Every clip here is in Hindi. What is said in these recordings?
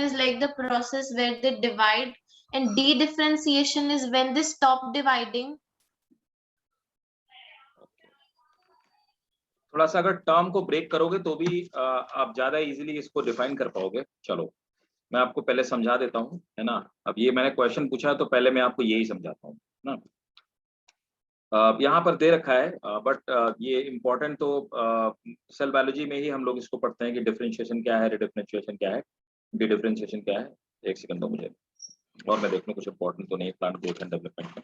is like the process where they divide, and de-differentiation is when they stop dividing. थोड़ा सा अगर टर्म को ब्रेक करोगे तो भी आप ज्यादा इजीली इसको डिफाइन कर पाओगे। चलो मैं आपको पहले समझा देता हूँ, है ना। अब ये मैंने क्वेश्चन पूछा है तो पहले मैं आपको यही समझाता हूँ ना। यहाँ पर दे रखा है, बट ये इम्पोर्टेंट तो सेल बायोलॉजी में ही हम लोग इसको पढ़ते हैं कि डिफरेंशिएशन क्या है, रिडिफरेंशिएशन क्या है, डी डिफरेंशिएशन क्या है। एक सेकंड दो मुझे, और मैं देख लूँ कुछ इम्पोर्टेंट तो नहीं प्लांट ग्रोथ एंड डेवलपमेंट में।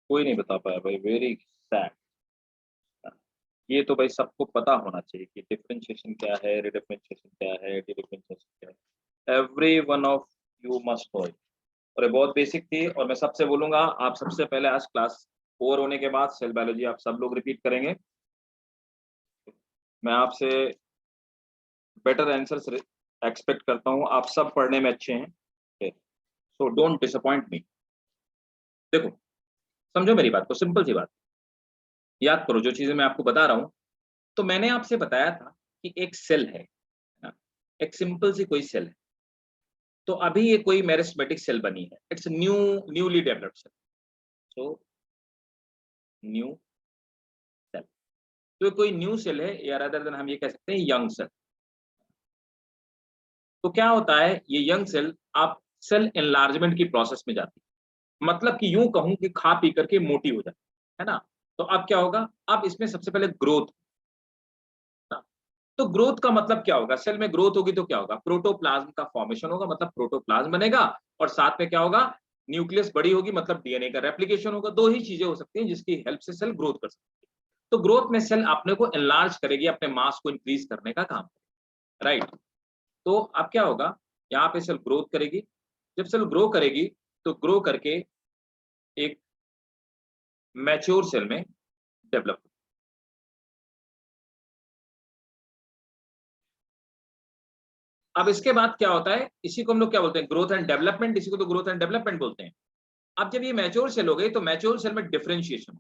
कोई नहीं बता पाया भाई, वेरी सैड। ये तो भाई सबको पता होना चाहिए कि डिफरेंशिएशन क्या है, रिडिफरेंशिएशन क्या है, डी डिफरेंशिएशन क्या है। Every one of you must know it. और ये बहुत बेसिक थी, और मैं सबसे बोलूंगा आप सबसे पहले आज क्लास 4 होने के बाद सेल बायोलॉजी आप सब लोग रिपीट करेंगे। मैं आपसे बेटर आंसर्स एक्सपेक्ट करता हूँ, आप सब पढ़ने में अच्छे हैं, सो डोंट डिसअपॉइंट मी। देखो समझो मेरी बात को, सिंपल सी बात याद करो जो चीजें मैं आपको बता रहा हूँ। तो मैंने आपसे बताया था कि एक सेल है ना, एक सिंपल सी कोई सेल है। तो अभी ये कोई मेरिस्टेमेटिक सेल बनी है, it's newly developed cell, so new cell. तो कोई न्यू सेल है, या अदर देन हम ये कह सकते हैं यंग सेल। तो क्या होता है, ये यंग सेल आप सेल एनलार्जमेंट की प्रोसेस में जाती है, मतलब कि यूं कहूं कि खा पी करके मोटी हो जाती है ना। तो अब क्या होगा, अब इसमें सबसे पहले ग्रोथ। तो ग्रोथ का मतलब क्या होगा, सेल में ग्रोथ होगी तो क्या होगा, प्रोटोप्लाज्म का फॉर्मेशन होगा, मतलब प्रोटोप्लाज्म बनेगा, और साथ में क्या होगा, न्यूक्लियस बड़ी होगी, मतलब डीएनए का रेप्लिकेशन होगा। दो ही चीजें हो सकती हैं जिसकी हेल्प से सेल ग्रोथ कर सकती है। तो ग्रोथ में सेल अपने को एनलार्ज करेगी, अपने मास को इंक्रीज करने का काम, राइट। तो अब क्या होगा, यहाँ पे सेल ग्रोथ करेगी। जब सेल ग्रो करेगी तो ग्रो करके एक मैच्योर सेल में डेवलप। अब इसके बाद क्या होता है, इसी को हम लोग क्या बोलते हैं, ग्रोथ एंड डेवलपमेंट। इसी को तो ग्रोथ एंड डेवलपमेंट बोलते हैं। अब जब ये मैच्योर सेल हो गई तो मैच्योर सेल में डिफरेंशिएशन।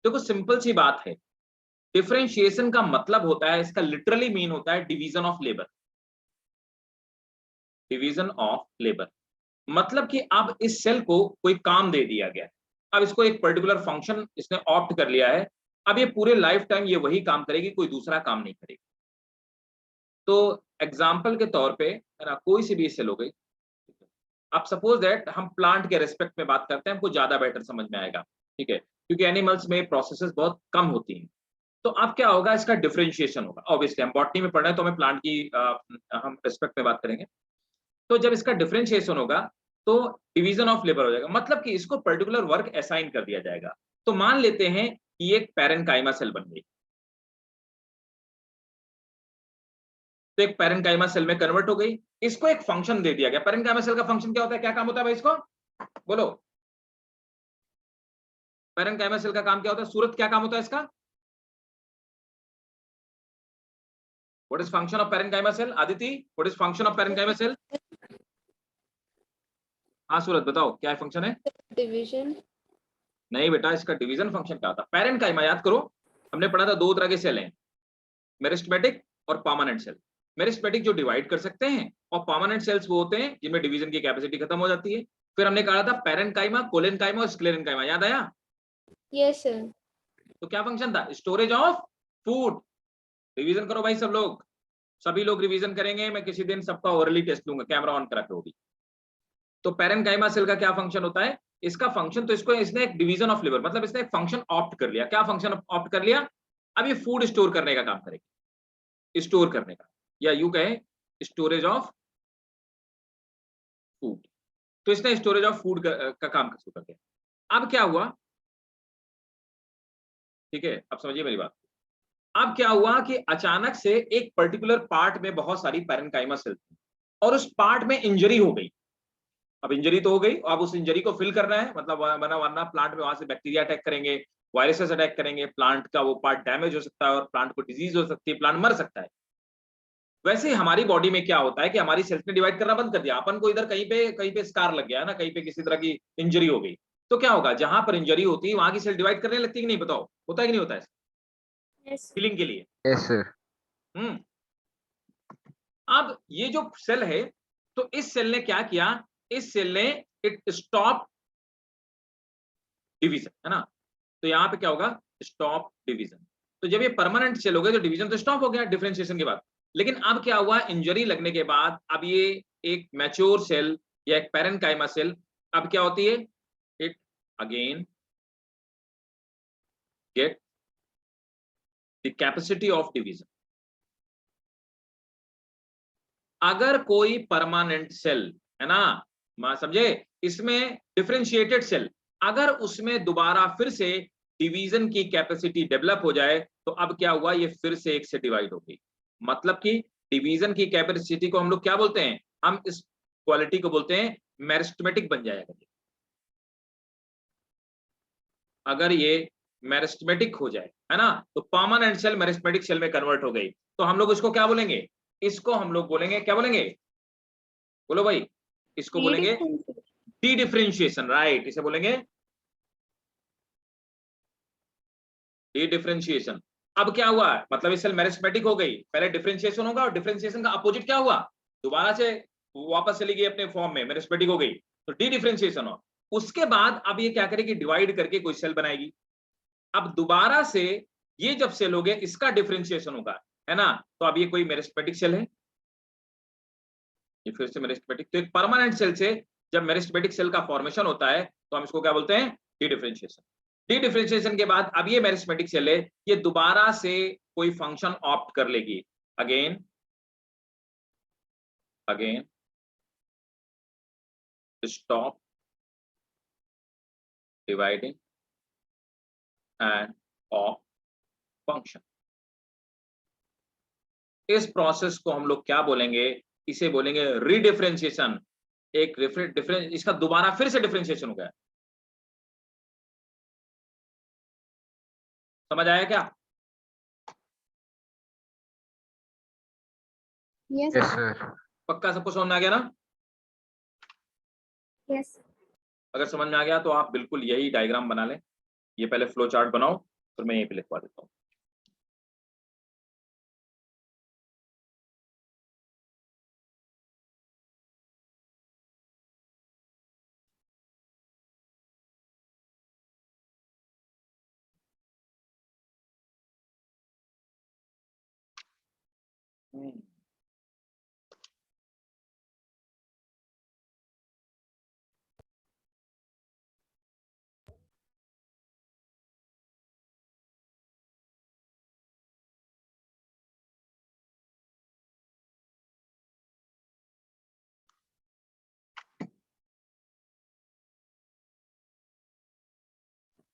देखो सिंपल सी बात है, डिफरेंशिएशन का मतलब होता है, इसका लिटरली मीन होता है division of labour. Division of labour मतलब कि अब इस सेल को कोई काम दे दिया गया है, अब इसको एक पर्टिकुलर फंक्शन इसने ऑप्ट कर लिया है। अब ये पूरे लाइफ टाइम ये वही काम करेगी, कोई दूसरा काम नहीं करेगी। तो एग्जाम्पल के तौर पे है ना, कोई सी भी सेल हो गई। अब सपोज दैट हम प्लांट के रेस्पेक्ट में बात करते हैं, हमको ज्यादा बेटर समझ में आएगा, ठीक है, क्योंकि एनिमल्स में प्रोसेसेस बहुत कम होती हैं। तो अब क्या होगा, इसका डिफरेंशिएशन होगा। ऑब्वियसली हम बॉटनी में पढ़ रहे हैं तो हमें प्लांट की हम रेस्पेक्ट में बात करेंगे। तो जब इसका डिफरेंशिएशन होगा तो डिवीजन ऑफ लेबर हो जाएगा, मतलब कि इसको पर्टिकुलर वर्क असाइन कर दिया जाएगा। तो मान लेते हैं कि एक पैरेन्काइमा सेल बन गई, तो एक पैरेन्काइमा सेल में कन्वर्ट हो गई, इसको एक फंक्शन दे दिया गया। पैरेन्काइमा सेल का फंक्शन क्या होता है, क्या काम होता है भाई, इसको बोलो। पैरेन्काइमा सेल का काम क्या होता है, सूरत क्या काम होता है इसका, what is function of parenchyma cell, Aditi what is function of parenchyma cell. हाँ सूरत बताओ क्या फंक्शन है। डिवीजन। नहीं बेटा, इसका डिवीजन फंक्शन क्या होता है, पैरेन्काइमा याद करो, हमने पढ़ा था दो तरह के सेल हैं, मेरिस्टेमेटिक और परमानेंट सेल। मेरिस्टेमेटिक जो डिवाइड कर सकते हैं, और परमानेंट सेल्स वो होते हैं जिनमें डिवीजन की कैपेसिटी खत्म हो जाती है। फिर हमने कहा था पैरेन्काइमा, कोलेनकाइमा और स्क्लेरेनकाइमा, याद आया। Yes sir. तो क्या फंक्शन था, स्टोरेज ऑफ फूड। रिवीजन करो भाई सब लोग, सभी लोग रिवीजन करेंगे। मैं किसी दिन सबका ओरली टेस्ट लूंगा, कैमरा ऑन करा के होगी। तो पैरेन्काइमा सेल का क्या फंक्शन होता है, इसका फंक्शन, तो इसको इसने एक डिवीजन ऑफ लेबर, मतलब इसने एक फंक्शन ऑप्ट कर लिया। क्या फंक्शन ऑप्ट कर लिया, अब ये फूड स्टोर करने का काम करेगी, स्टोर करने का, या यू कहें स्टोरेज ऑफ फूड। तो इसने स्टोरेज ऑफ फूड का काम शुरू कर दिया। अब क्या हुआ, ठीक है, अब समझिए मेरी बात। अब क्या हुआ कि अचानक से एक पर्टिकुलर पार्ट में बहुत सारी पैरेन्काइमा सेल थी, और उस पार्ट में इंजरी हो गई। अब इंजरी तो हो गई, अब उस इंजरी को फिल करना है, मतलब वरना प्लांट में वहां से बैक्टीरिया अटैक करेंगे, वायरसेस अटैक करेंगे, प्लांट का वो पार्ट डैमेज हो सकता है और प्लांट को डिजीज हो सकती है, प्लांट मर सकता है। वैसे ही हमारी बॉडी में क्या होता है कि हमारी सेल्स ने डिवाइड करना बंद कर दिया, अपन को इधर कहीं पे स्कार लग गया है ना, कहीं पे किसी तरह की इंजरी हो गई, तो क्या होगा, जहां पर इंजरी होती है वहां की सेल डिवाइड करने लगती है कि नहीं, बताओ, होता है कि नहीं होता है Yes. हीलिंग के लिए? Yes sir. हम्म। अब ये जो सेल है, तो इस सेल ने क्या किया, इस सेल ने इट स्टॉप डिवीजन, है ना, तो यहाँ पे क्या होगा, स्टॉप डिवीजन। तो जब ये परमानेंट सेल हो गए तो डिवीजन तो स्टॉप हो गया डिफरेंशिएशन के बाद। लेकिन अब क्या हुआ, इंजरी लगने के बाद अब ये एक मैच्योर सेल या एक पैरेन्काइमा सेल अब क्या होती है, it again get the capacity of division. अगर कोई परमानेंट सेल है ना, समझे, इसमें डिफरेंशिएटेड सेल, अगर उसमें दोबारा फिर से डिवीजन की कैपेसिटी डेवलप हो जाए, तो अब क्या हुआ, ये फिर से एक से डिवाइड हो गई। मतलब कि डिवीजन की कैपेसिटी को हम लोग क्या बोलते हैं, हम इस क्वालिटी को बोलते हैं मेरिस्टेमेटिक बन जाएगा। अगर ये मेरिस्टेमेटिक हो जाए, है ना, तो परमानेंट सेल मेरिस्टेमेटिक सेल में कन्वर्ट हो गई, तो हम लोग इसको क्या बोलेंगे, इसको हम लोग बोलेंगे, क्या बोलेंगे, बोलो भाई, इसको बोलेंगे डी डिफरेंशिएशन, राइट, इसे बोलेंगे डी डिफरेंशिएशन। अब क्या हुआ, मतलब ये सेल मेरिस्टेमेटिक हो गई, पहले डिफरेंशिएशन होगा और डिफरेंशिएशन का अपोजिट क्या हुआ, दोबारा से वापस चली गई अपने फॉर्म में, मेरिस्टेमेटिक हो गई, तो डी डिफरेंशिएशन हो। उसके बाद अब ये क्या करेगी, डिवाइड करके कोई सेल बनाएगी। अब दोबारा से ये जब सेल हो गए, इसका डिफरेंशिएशन होगा, है ना, तो अब ये कोई मेरिस्टेमेटिक सेल है, ये फिर से मेरिस्टेमेटिक। तो एक परमानेंट सेल से जब मेरिस्टेमेटिक सेल का फॉर्मेशन होता है तो हम इसको क्या बोलते हैं, डी डिफरेंशिएशन। डी डिफरेंशिएशन के बाद अब ये मेरिस्टेमेटिक सेल है, ये दोबारा से कोई फंक्शन ऑप्ट कर लेगी, again stop dividing end of function. इस प्रोसेस को हम लोग क्या बोलेंगे, इसे बोलेंगे रीडिफरेंशिएशन। एक डिफरेंस, इसका दोबारा फिर से डिफरेंशिएशन हो गया। समझ आया क्या? Yes. Yes sir. पक्का सबको समझ में आ गया ना? Yes. अगर समझ में आ गया तो आप बिल्कुल यही डायग्राम बना लें, ये पहले फ्लो चार्ट बनाओ, फिर मैं यहीं पे लिखवा देता हूँ।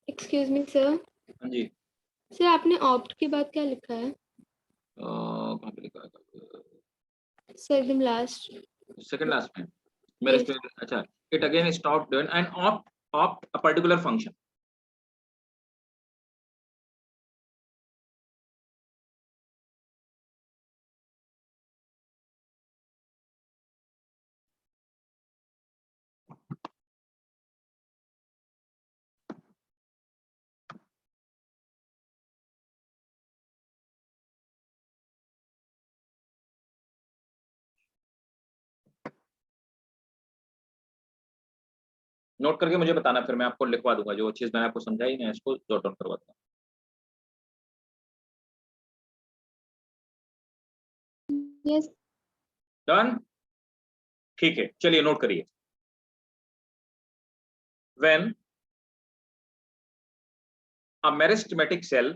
Excuse me, sir. हाँ जी, सर आपने ऑप्ट के बाद क्या लिखा है? कहाँ पे लिखा है? सर एकदम लास्ट। सेकंड लास्ट में मेरे Yes. अच्छा, it again stop and opt a particular function. Note करके मुझे बताना, फिर मैं आपको लिखवा दूंगा, जो चीज मैंने आपको समझाई मैं इसको जॉट डाउन करवा दूंगा। Yes. डन, ठीक है, चलिए नोट करिए। When a meristematic cell,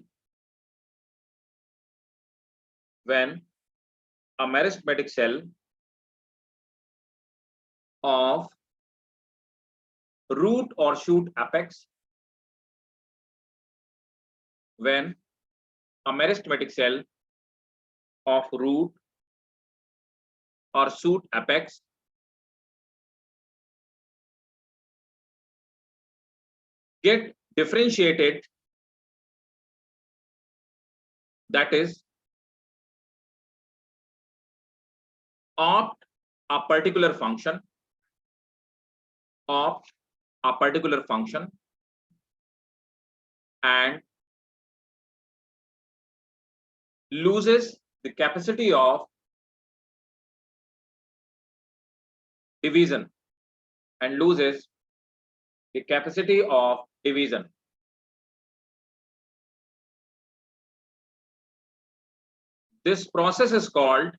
when a meristematic cell of root or shoot apex, when a meristematic cell of root or shoot apex get differentiated, that is opt a particular function, opt a particular function and loses the capacity of division and loses the capacity of division. This process is called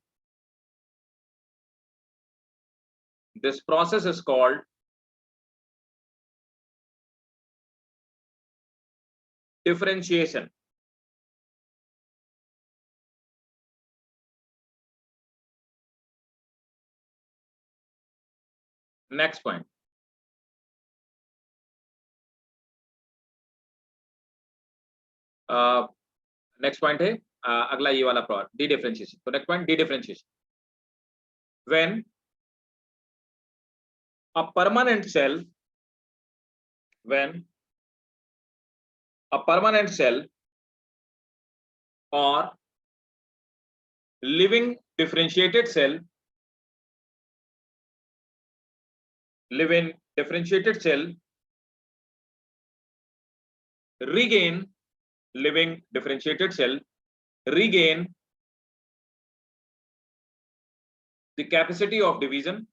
differentiation. Next point. Next point है अगला ये वाला डी डिफरेंशिएशन. तो next point D differentiation. When a permanent cell or living differentiated cell regain the capacity of division,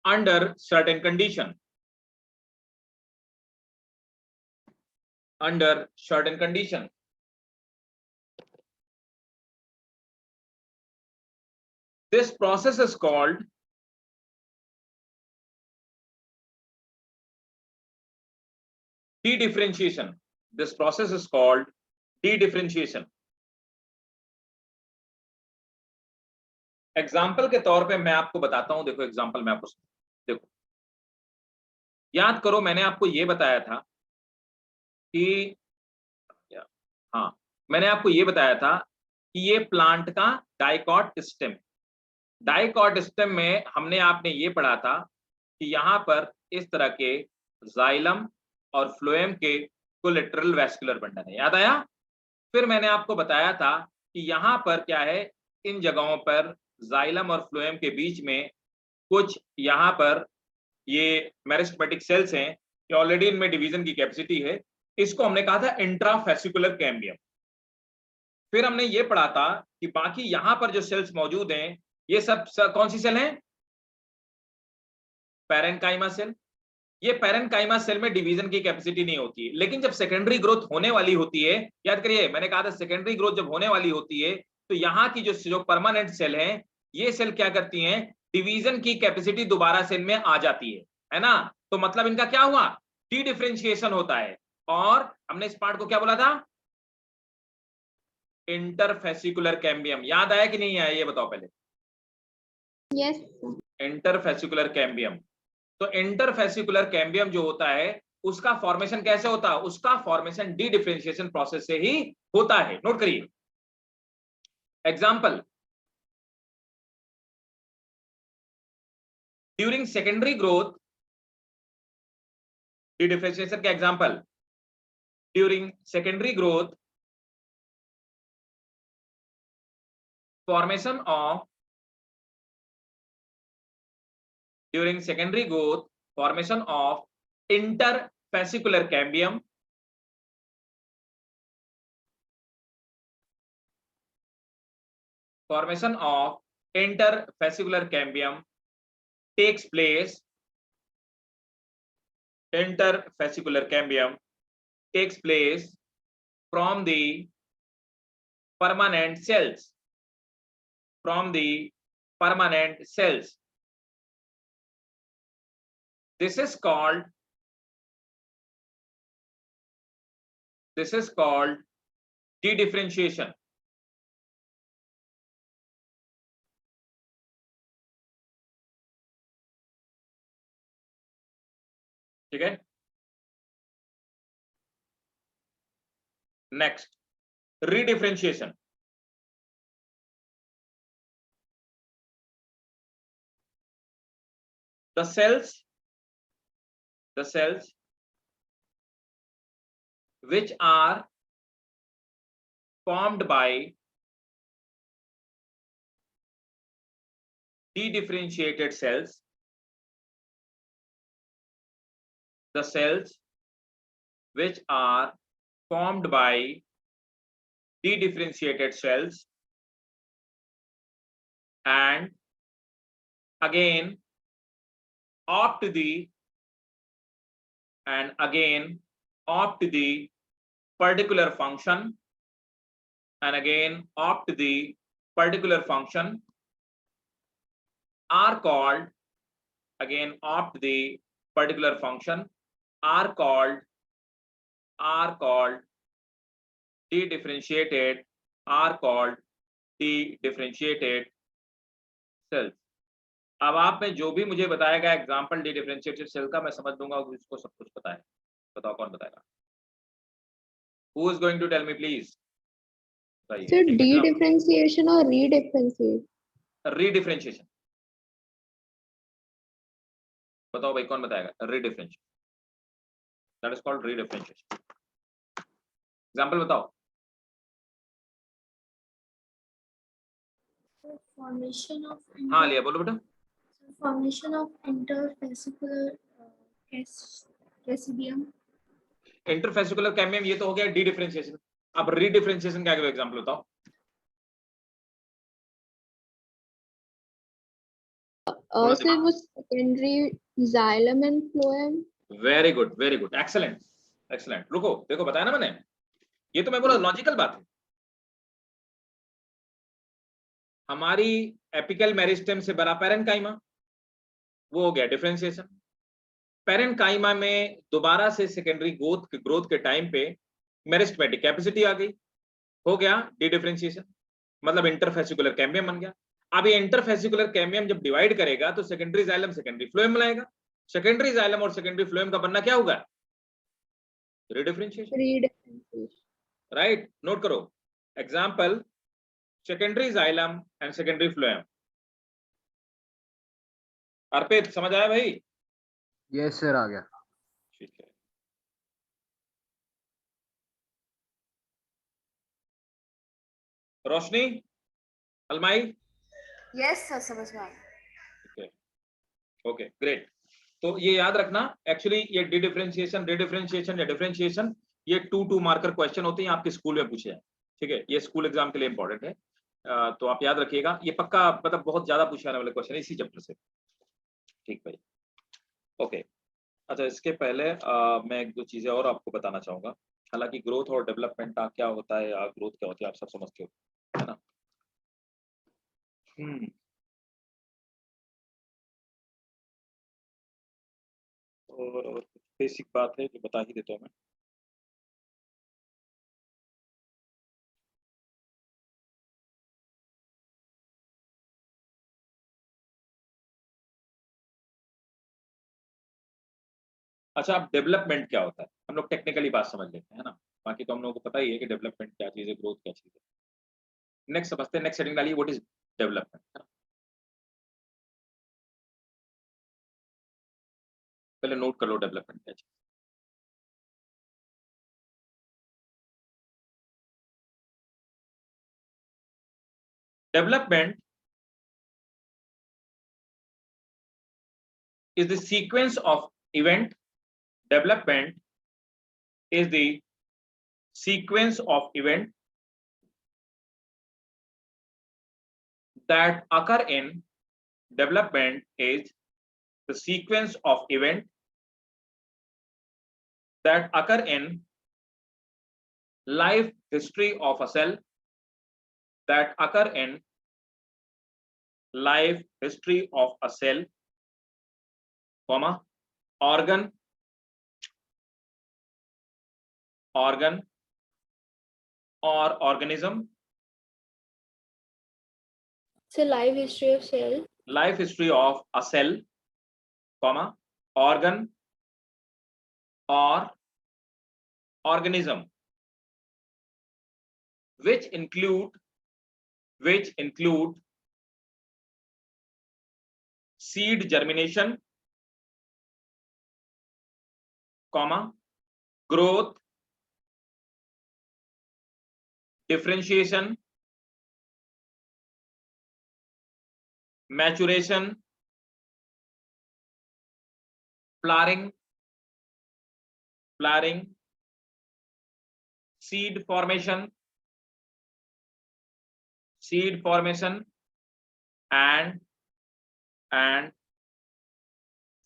under certain condition. This process is called de-differentiation. Example के तौर पे मैं आपको बताता हूं. देखो एग्जाम्पल मैं आपको देखो याद करो, मैंने आपको ये बताया था कि मैंने आपको ये बताया था कि ये प्लांट का डाइकॉट स्टेम में हमने आपने ये पढ़ा था कि यहाँ पर इस तरह के जाइलम और फ्लोएम के कोलेटरल वैस्कुलर बंडल है. याद आया? फिर मैंने आपको बताया था कि यहाँ पर क्या है, इन जगहों पर जाइलम और फ्लोएम के बीच में कुछ यहाँ पर ये मेरिस्टेमेटिक सेल्स हैं कि ऑलरेडी इनमें डिवीजन की कैपेसिटी है. इसको हमने कहा था इंट्राफेसिकुलर कैम्बियम. फिर हमने ये पढ़ा था कि बाकी यहां पर जो सेल्स मौजूद हैं ये सब कौन सी सेल हैं? Parenchyma cell. ये पैरेन्काइमा सेल में डिवीजन की कैपेसिटी नहीं होती है, लेकिन जब सेकेंडरी ग्रोथ होने वाली होती है, याद करिए मैंने कहा था सेकेंडरी ग्रोथ जब होने वाली होती है तो यहाँ की जो परमानेंट सेल है, ये सेल क्या करती हैं, डिवीजन की कैपेसिटी दोबारा से इनमें आ जाती है ना. तो मतलब इनका क्या हुआ, डी डिफरेंशिएशन होता है. और हमने इस पार्ट को क्या बोला था, इंटरफेसिकुलर कैम्बियम. याद आया कि नहीं आया, ये बताओ पहले. यस. Interfascicular cambium. तो इंटरफेसिकुलर कैम्बियम जो होता है उसका फॉर्मेशन कैसे होता है, उसका फॉर्मेशन डी डिफरेंशिएशन प्रोसेस से ही होता है. नोट करिए. Example, during secondary growth, dedifferentiation का example, during secondary growth formation of interfascicular cambium, takes place. Interfascicular cambium takes place from the permanent cells. This is called de-differentiation. ठीक है. Next, रीडिफरेंशिएशन. The cells which are formed by dedifferentiated cells, the cells which are formed by dedifferentiated cells and again opt the particular function and again opt the particular function are called, again opt the particular function are called dedifferentiated cells. अब आप में जो भी मुझे बताएगा एग्जांपल डिफरेंशिएटेड सेल का, मैं समझ लूंगा उसको सब कुछ पता है. बताओ कौन बताएगा? Who is going to tell me please? So de-differentiation or redifferentiation? रीडिफरेंशिएशन. बताओ भाई कौन बताएगा? रीडिफरेंशिएशन. That is called redifferentiation. Example बताओ. Formation of हाँ लिया, बोलो बेटा. formation of interfascicular casidium. Interfascicular कैमियम ये तो हो गया डी डिफरेंशिएशन. अब रीडिफरेंशिएशन का एग्जांपल बताओ. Also was secondary xylem and phloem. Very good, excellent. रुको, देखो बताया ना मैंने, ये तो मैं बोला लॉजिकल बात है. हमारी एपिकल मेरिस्टेम से बड़ा पैरेन्काइमा, वो हो गया डिफरेंशिएशन. पैरेन्काइमा में दोबारा से सेकेंडरी ग्रोथ के टाइम पे मेरिस्टेमेटिक कैपेसिटी आ गई, हो गया डी डिफरेंशिएशन. मतलब इंटरफेसिकुलर कैम्बियम बन गया. अब ये इंटरफेसिकुलर कैम्बियम जब डिवाइड करेगा तो सेकेंडरी जाइलम सेकेंडरी फ्लोएम बनाएगा. सेकेंडरी जाइलम और सेकेंडरी फ्लोएम का बनना क्या होगा? रीडिफरेंशिएशन. राइट, नोट करो. Example secondary xylem and secondary phloem. Arpit समझ आया भाई? यस सर, आ गया. ठीक है. रोशनी, अलमाई? यस सर, समझ में आ गया. Okay great. तो ये याद रखना, एक्चुअली ये डिफरेंशिएशन, रीडिफरेंशिएशन या डिफरेंशिएशन, ये 2 मार्कर क्वेश्चन होते हैं, आपके स्कूल में पूछे हैं. ठीक है, ये स्कूल एग्जाम के लिए इंपॉर्टेंट है. तो आप याद रखिएगा, ये पक्का मतलब बहुत ज्यादा पूछे जाने वाले क्वेश्चन है इसी चैप्टर से. ठीक भाई, ओके. अच्छा, इसके पहले मैं 1-2 चीजें और आपको बताना चाहूंगा. हालांकि ग्रोथ और डेवलपमेंट का क्या होता है या ग्रोथ क्या होती है आप सब समझते हो, है ना? और बेसिक बात है जो बता ही देता हूँ मैं. अच्छा, अब डेवलपमेंट क्या होता है हम लोग टेक्निकली बात समझ लेते हैं ना. बाकी तो हम लोगों को पता ही है कि डेवलपमेंट क्या चीज है, ग्रोथ क्या चीज है. नेक्स्ट समझते हैं, नेक्स्ट सेटिंग डालिए, व्हाट इज डेवलपमेंट, है ना. पहले नोट कर लो डेवलपमेंट क्या चीज. Development is the sequence of event. Development is the sequence of event that occur in development is the sequence of event that occur in life history of a cell, that occur in life history of a cell, comma, organ or organism. So life history of cell. Life history of a cell, comma, organ or organism, which include seed germination, comma, growth, differentiation, maturation, flowering, seed formation, and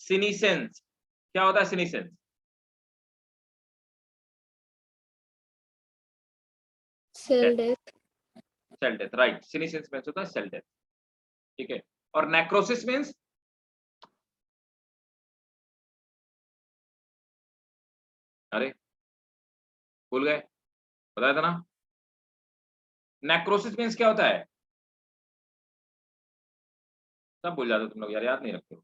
senescence. क्या होता है senescence? Cell death. Cell death, right. senescence means होता है सेल डेथ. ठीक है. और नेक्रोसिस मीन्स अरे भूल गए, बताया था ना. नेक्रोसिस मीन्स क्या होता है? सब भूल जाते हो तुम लोग यार, याद नहीं रखते हो.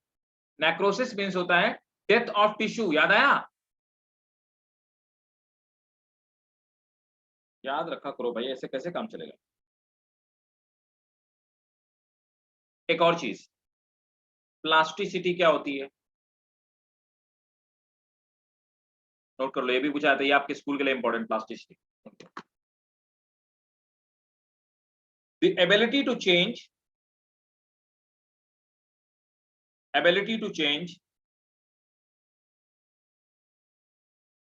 नेक्रोसिस मीन्स होता है डेथ ऑफ टिश्यू. याद आया? याद रखा करो भाई, ऐसे कैसे काम चलेगा. एक और चीज, प्लास्टिसिटी क्या होती है? नोट कर लो, ये भी पूछा जाता है, ये आपके स्कूल के लिए important. Plasticity, the ability to change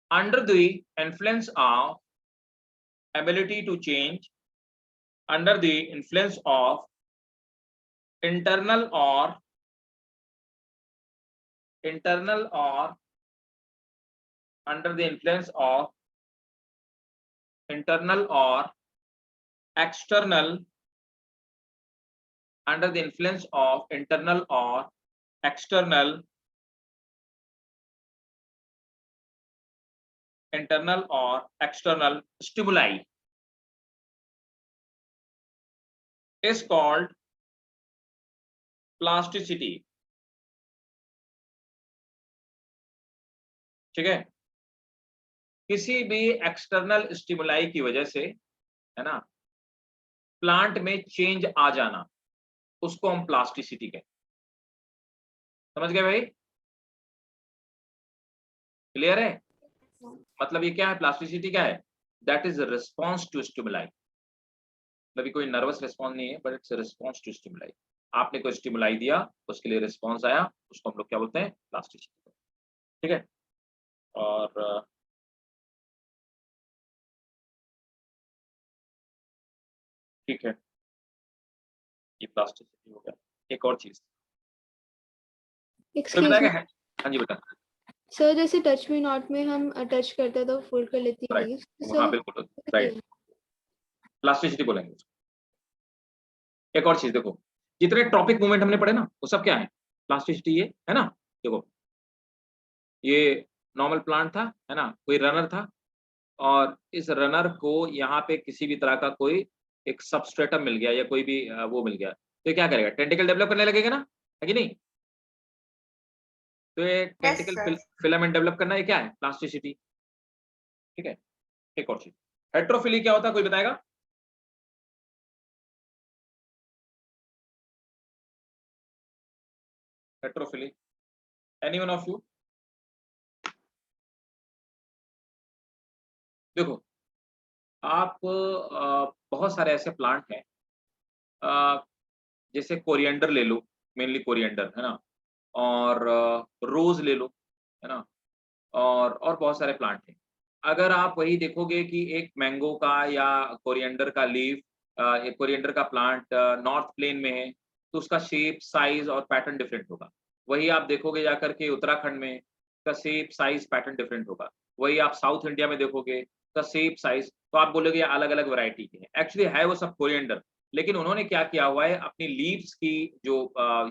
under the influence of internal or external stimuli is called plasticity. ठीक है. किसी भी एक्सटर्नल स्टिमुलाई की वजह से, है ना, प्लांट में चेंज आ जाना, उसको हम प्लास्टिसिटी कहते हैं. समझ गए भाई? क्लियर है? मतलब ये क्या है? प्लास्टिसिटी क्या है? That is response to stimuli. मतलब कोई नर्वस रिस्पॉन्स नहीं है, but it's response to stimuli. आपने कोई स्टिमुलाई दिया, उसके लिए रिस्पॉन्स आया, उसको हम लोग क्या बोलते हैं? प्लास्टिसिटी. ठीक है. और ठीक है, ये प्लास्टिसिटी हो गया. एक और चीज तो बताया है. हाँ जी बेटा. सर जैसे टच मी नॉट में हम टच करते हैं तो फोल्ड कर लेती है लीव्स. हाँ बिल्कुल राइट, प्लास्टिसिटी बोलेंगे. एक और चीज देखो, जितने टॉपिक मूवमेंट हमने पढ़े ना, वो सब क्या है? प्लास्टिसिटी. ये है ना, देखो ये नॉर्मल प्लांट था, है ना, कोई रनर था, और इस रनर को यहाँ पे किसी भी तरह का कोई एक सबस्ट्रेटम मिल गया या कोई भी वो मिल गया, तो क्या करेगा? टेंटिकल डेवलप करने लगेगा ना, है कि नहीं? तो ये टेंटिकल फिलामेंट डेवलप करना, ये क्या है? प्लास्टिसिटी. ठीक है. एक और चीज, हेट्रोफिली क्या होता है? कोई बताएगा? Heterophylly, anyone of you? देखो आप बहुत सारे ऐसे प्लांट हैं, जैसे कोरिएंडर ले लो, मेनली कोरिएंडर, है ना, और रोज ले लो, है ना, और बहुत सारे प्लांट हैं. अगर आप वही देखोगे कि एक मैंगो का या कोरिएंडर का लीफ, एक कोरिएंडर का प्लांट नॉर्थ प्लेन में है, तो उसका शेप, साइज और पैटर्न डिफरेंट होगा. वही आप देखोगे जाकर के उत्तराखंड में, का शेप, साइज, पैटर्न डिफरेंट होगा. वही आप साउथ इंडिया में देखोगे, का शेप, साइज, तो आप बोलोगे अलग अलग वैरायटी के हैं. एक्चुअली है वो सब कोरिएंडर, लेकिन उन्होंने क्या किया हुआ है, अपनी लीव्स की जो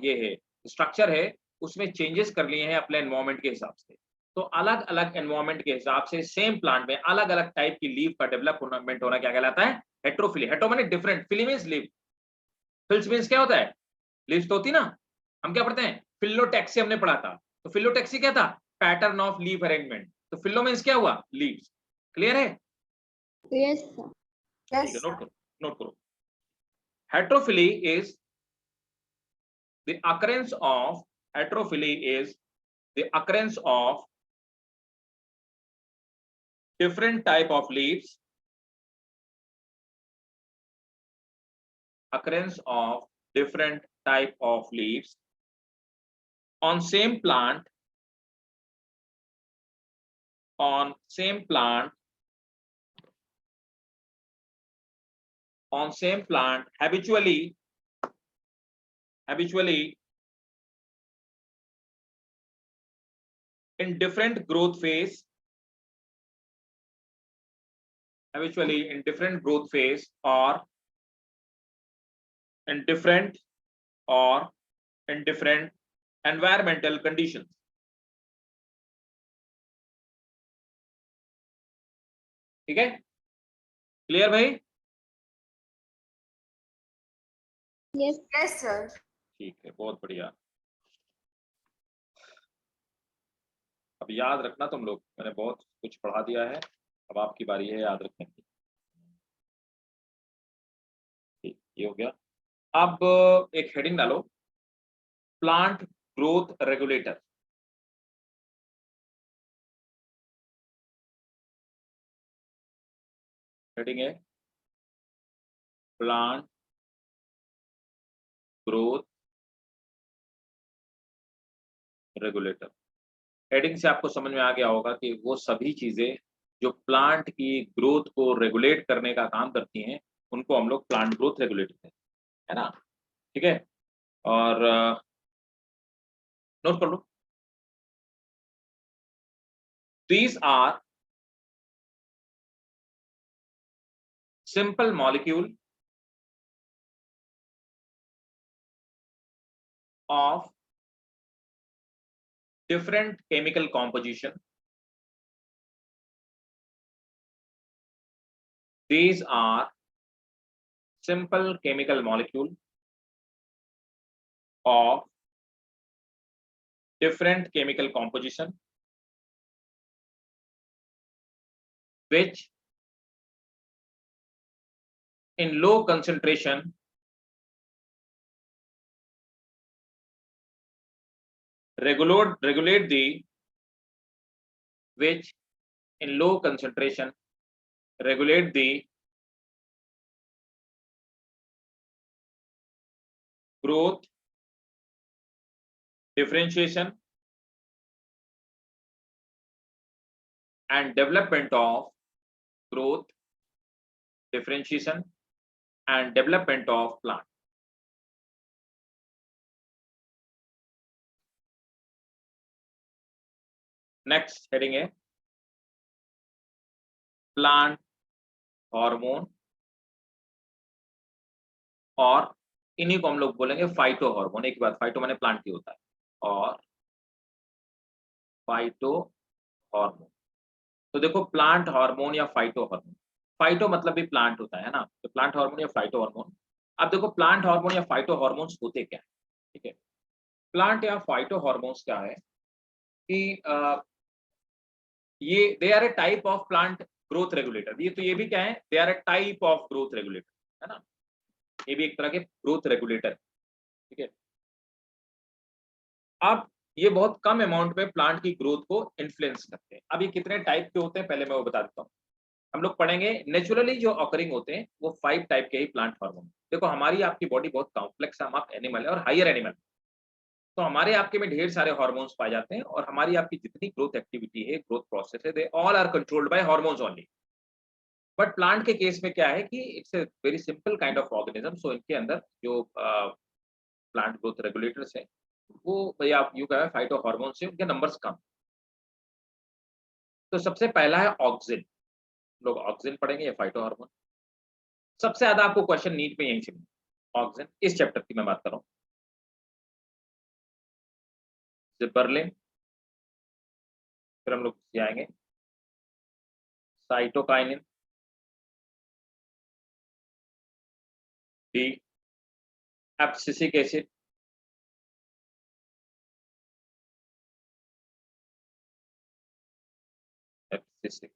ये है स्ट्रक्चर है, उसमें चेंजेस कर लिए हैं अपने एनवायरनमेंट के हिसाब से. तो अलग अलग एनवायरनमेंट के हिसाब से सेम प्लांट में अलग अलग टाइप की लीव का डेवलपमेंट होना क्या कहलाता है? हेट्रोफिली. हेट्रो माने डिफरेंट, फिली मींस लीव, फिल्स मींस क्या होता है? लीव्स तो होती ना. हम क्या पढ़ते हैं? फिलोटैक्सी हमने पढ़ा था. तो फिलोटैक्सी क्या था? Pattern of leaf arrangement. तो फिलो मींस क्या हुआ? लीव्स. क्लियर है? Yes, sir. Yes. नोट करो, नोट करो. Heterophylly is the occurrence of heterophyly is the occurrence of different type of leaves occurrence of different type of leaves on same plant on same plant habitually in different growth phase or in different environmental conditions. ठीक है, क्लियर भाई? Yes. Yes, sir. ठीक है, बहुत बढ़िया। अब याद रखना तुम लोग, मैंने बहुत कुछ पढ़ा दिया है, अब आपकी बारी है याद रखने की। ठीक, ये हो गया। अब एक हेडिंग डालो, प्लांट ग्रोथ रेगुलेटर। हेडिंग है प्लांट ग्रोथ रेगुलेटर। हेडिंग से आपको समझ में आ गया होगा कि वो सभी चीजें जो प्लांट की ग्रोथ को रेगुलेट करने का काम करती हैं, उनको हम लोग प्लांट ग्रोथ रेगुलेटर कहते हैं, है ना? ठीक है, और नोट कर लो, these are simple molecule of different chemical composition. These are simple chemical molecule of different chemical composition which in low concentration regulate the which in low concentration regulate the growth, differentiation and development of growth, differentiation and development of plant. Next heading है प्लांट हार्मोन, और इन्हीं को हम लोग बोलेंगे फाइटो हार्मोन। एक बात, फाइटो माने प्लांट की होता है, और फाइटो हार्मोन। तो देखो, प्लांट हार्मोन या फाइटो हार्मोन, फाइटो मतलब भी प्लांट होता है ना, तो प्लांट हार्मोन या फाइटो हार्मोन। अब देखो, प्लांट हार्मोन या फाइटो हार्मोन्स होते क्या है? ठीक है, प्लांट या फाइटो हार्मोन्स क्या है कि ये they are a type of plant growth regulator. ये भी क्या है? They are a type of growth regulator, है ना? ये भी एक तरह के ग्रोथ रेगुलेटर, ठीक है। अब ये बहुत कम अमाउंट में प्लांट की ग्रोथ को इन्फ्लुएंस करते हैं। अब ये कितने टाइप के होते हैं पहले मैं वो बता देता हूँ। हम लोग पढ़ेंगे नेचुरली जो ऑकरिंग होते हैं वो 5 टाइप के ही प्लांट हार्मोन। देखो, हमारी आपकी बॉडी बहुत कॉम्प्लेक्स है, हम आप एनिमल है और हायर एनिमल, तो हमारे आपके में ढेर सारे हार्मोन्स पाए जाते हैं, और हमारी आपकी जितनी ग्रोथ एक्टिविटी है, ग्रोथ प्रोसेस है, they all are controlled by hormones only. But plant के केस में क्या है कि it's a very simple kind of organism, so इनके अंदर जो प्लांट ग्रोथ रेगुलेटर्स हैं वो भाई आप यूं कहें फाइटो हार्मोन से उनके नंबर्स कम। तो सबसे पहला है ऑक्सिन, लोग ऑक्सिन पढ़ेंगे या फाइटो हार्मोन। सबसे ज्यादा आपको क्वेश्चन नीट में यहीं से ऑक्सिन, इस चैप्टर की मैं बात कर रहा हूँ। जिबरलिन, फिर हम लोग आएंगे cytokinin, D abscisic acid, abscisic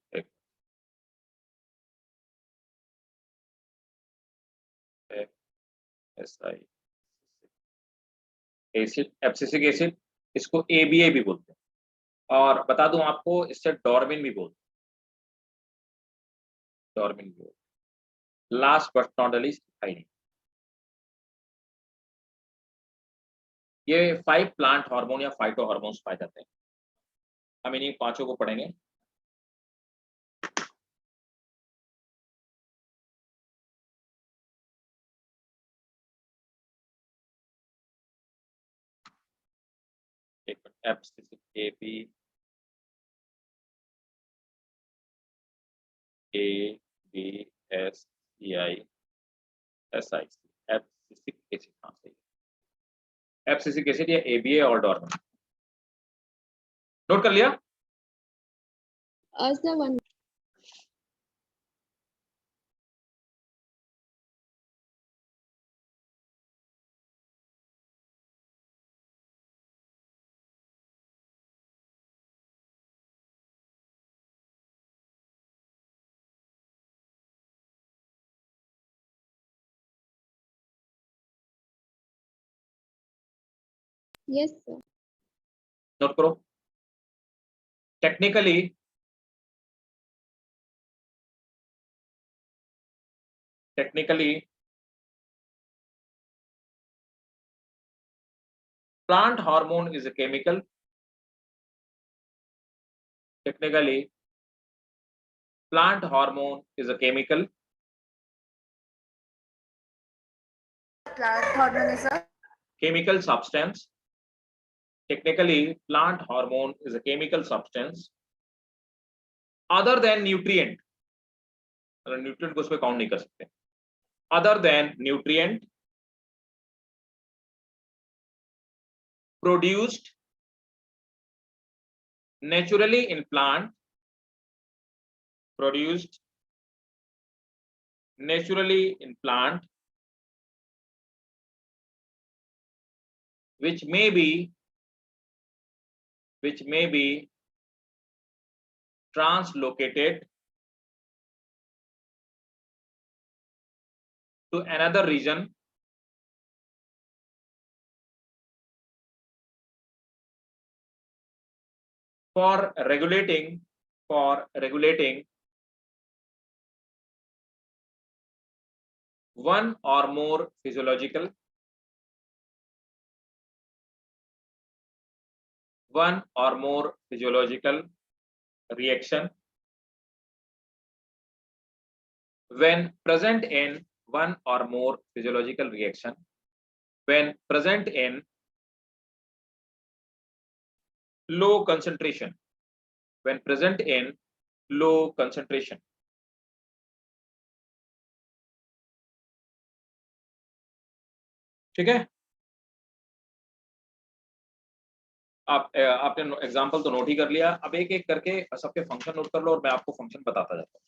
acid, abscisic acid, इसको ABA भी बोलते हैं, और बता दूं आपको इससे डॉर्मिन भी बोलते हैं, डॉर्मिन भी बोलते हैं। Last but not the least, थाइनिन। ये 5 प्लांट हार्मोन या फाइटो हार्मोन्स पाए जाते हैं। हम इन्हीं 5 को पढ़ेंगे। FCC AB ABSCI SIC FCC acid. हाँ सही है, FCC एसिड या ABA और डॉर्मन। नोट कर लिया? Sir, one. Yes, sir. Note करो। Technically plant hormone is a chemical. Technically, plant hormone is a chemical. Plant hormone is a Chemical substance. Technically, plant hormone is a chemical substance other than nutrient. Nutrient को उसमें काउंट नहीं कर सकते। Other than nutrient produced naturally in plant, produced naturally in plant, which may be translocated to another region for regulating one or more physiological reaction when present in one or more physiological reaction when present in low concentration, ठीक है। आपने एग्जांपल तो नोट ही कर लिया। अब एक एक करके सबके फंक्शन नोट कर लो और मैं आपको फंक्शन बताता जाता हूँ।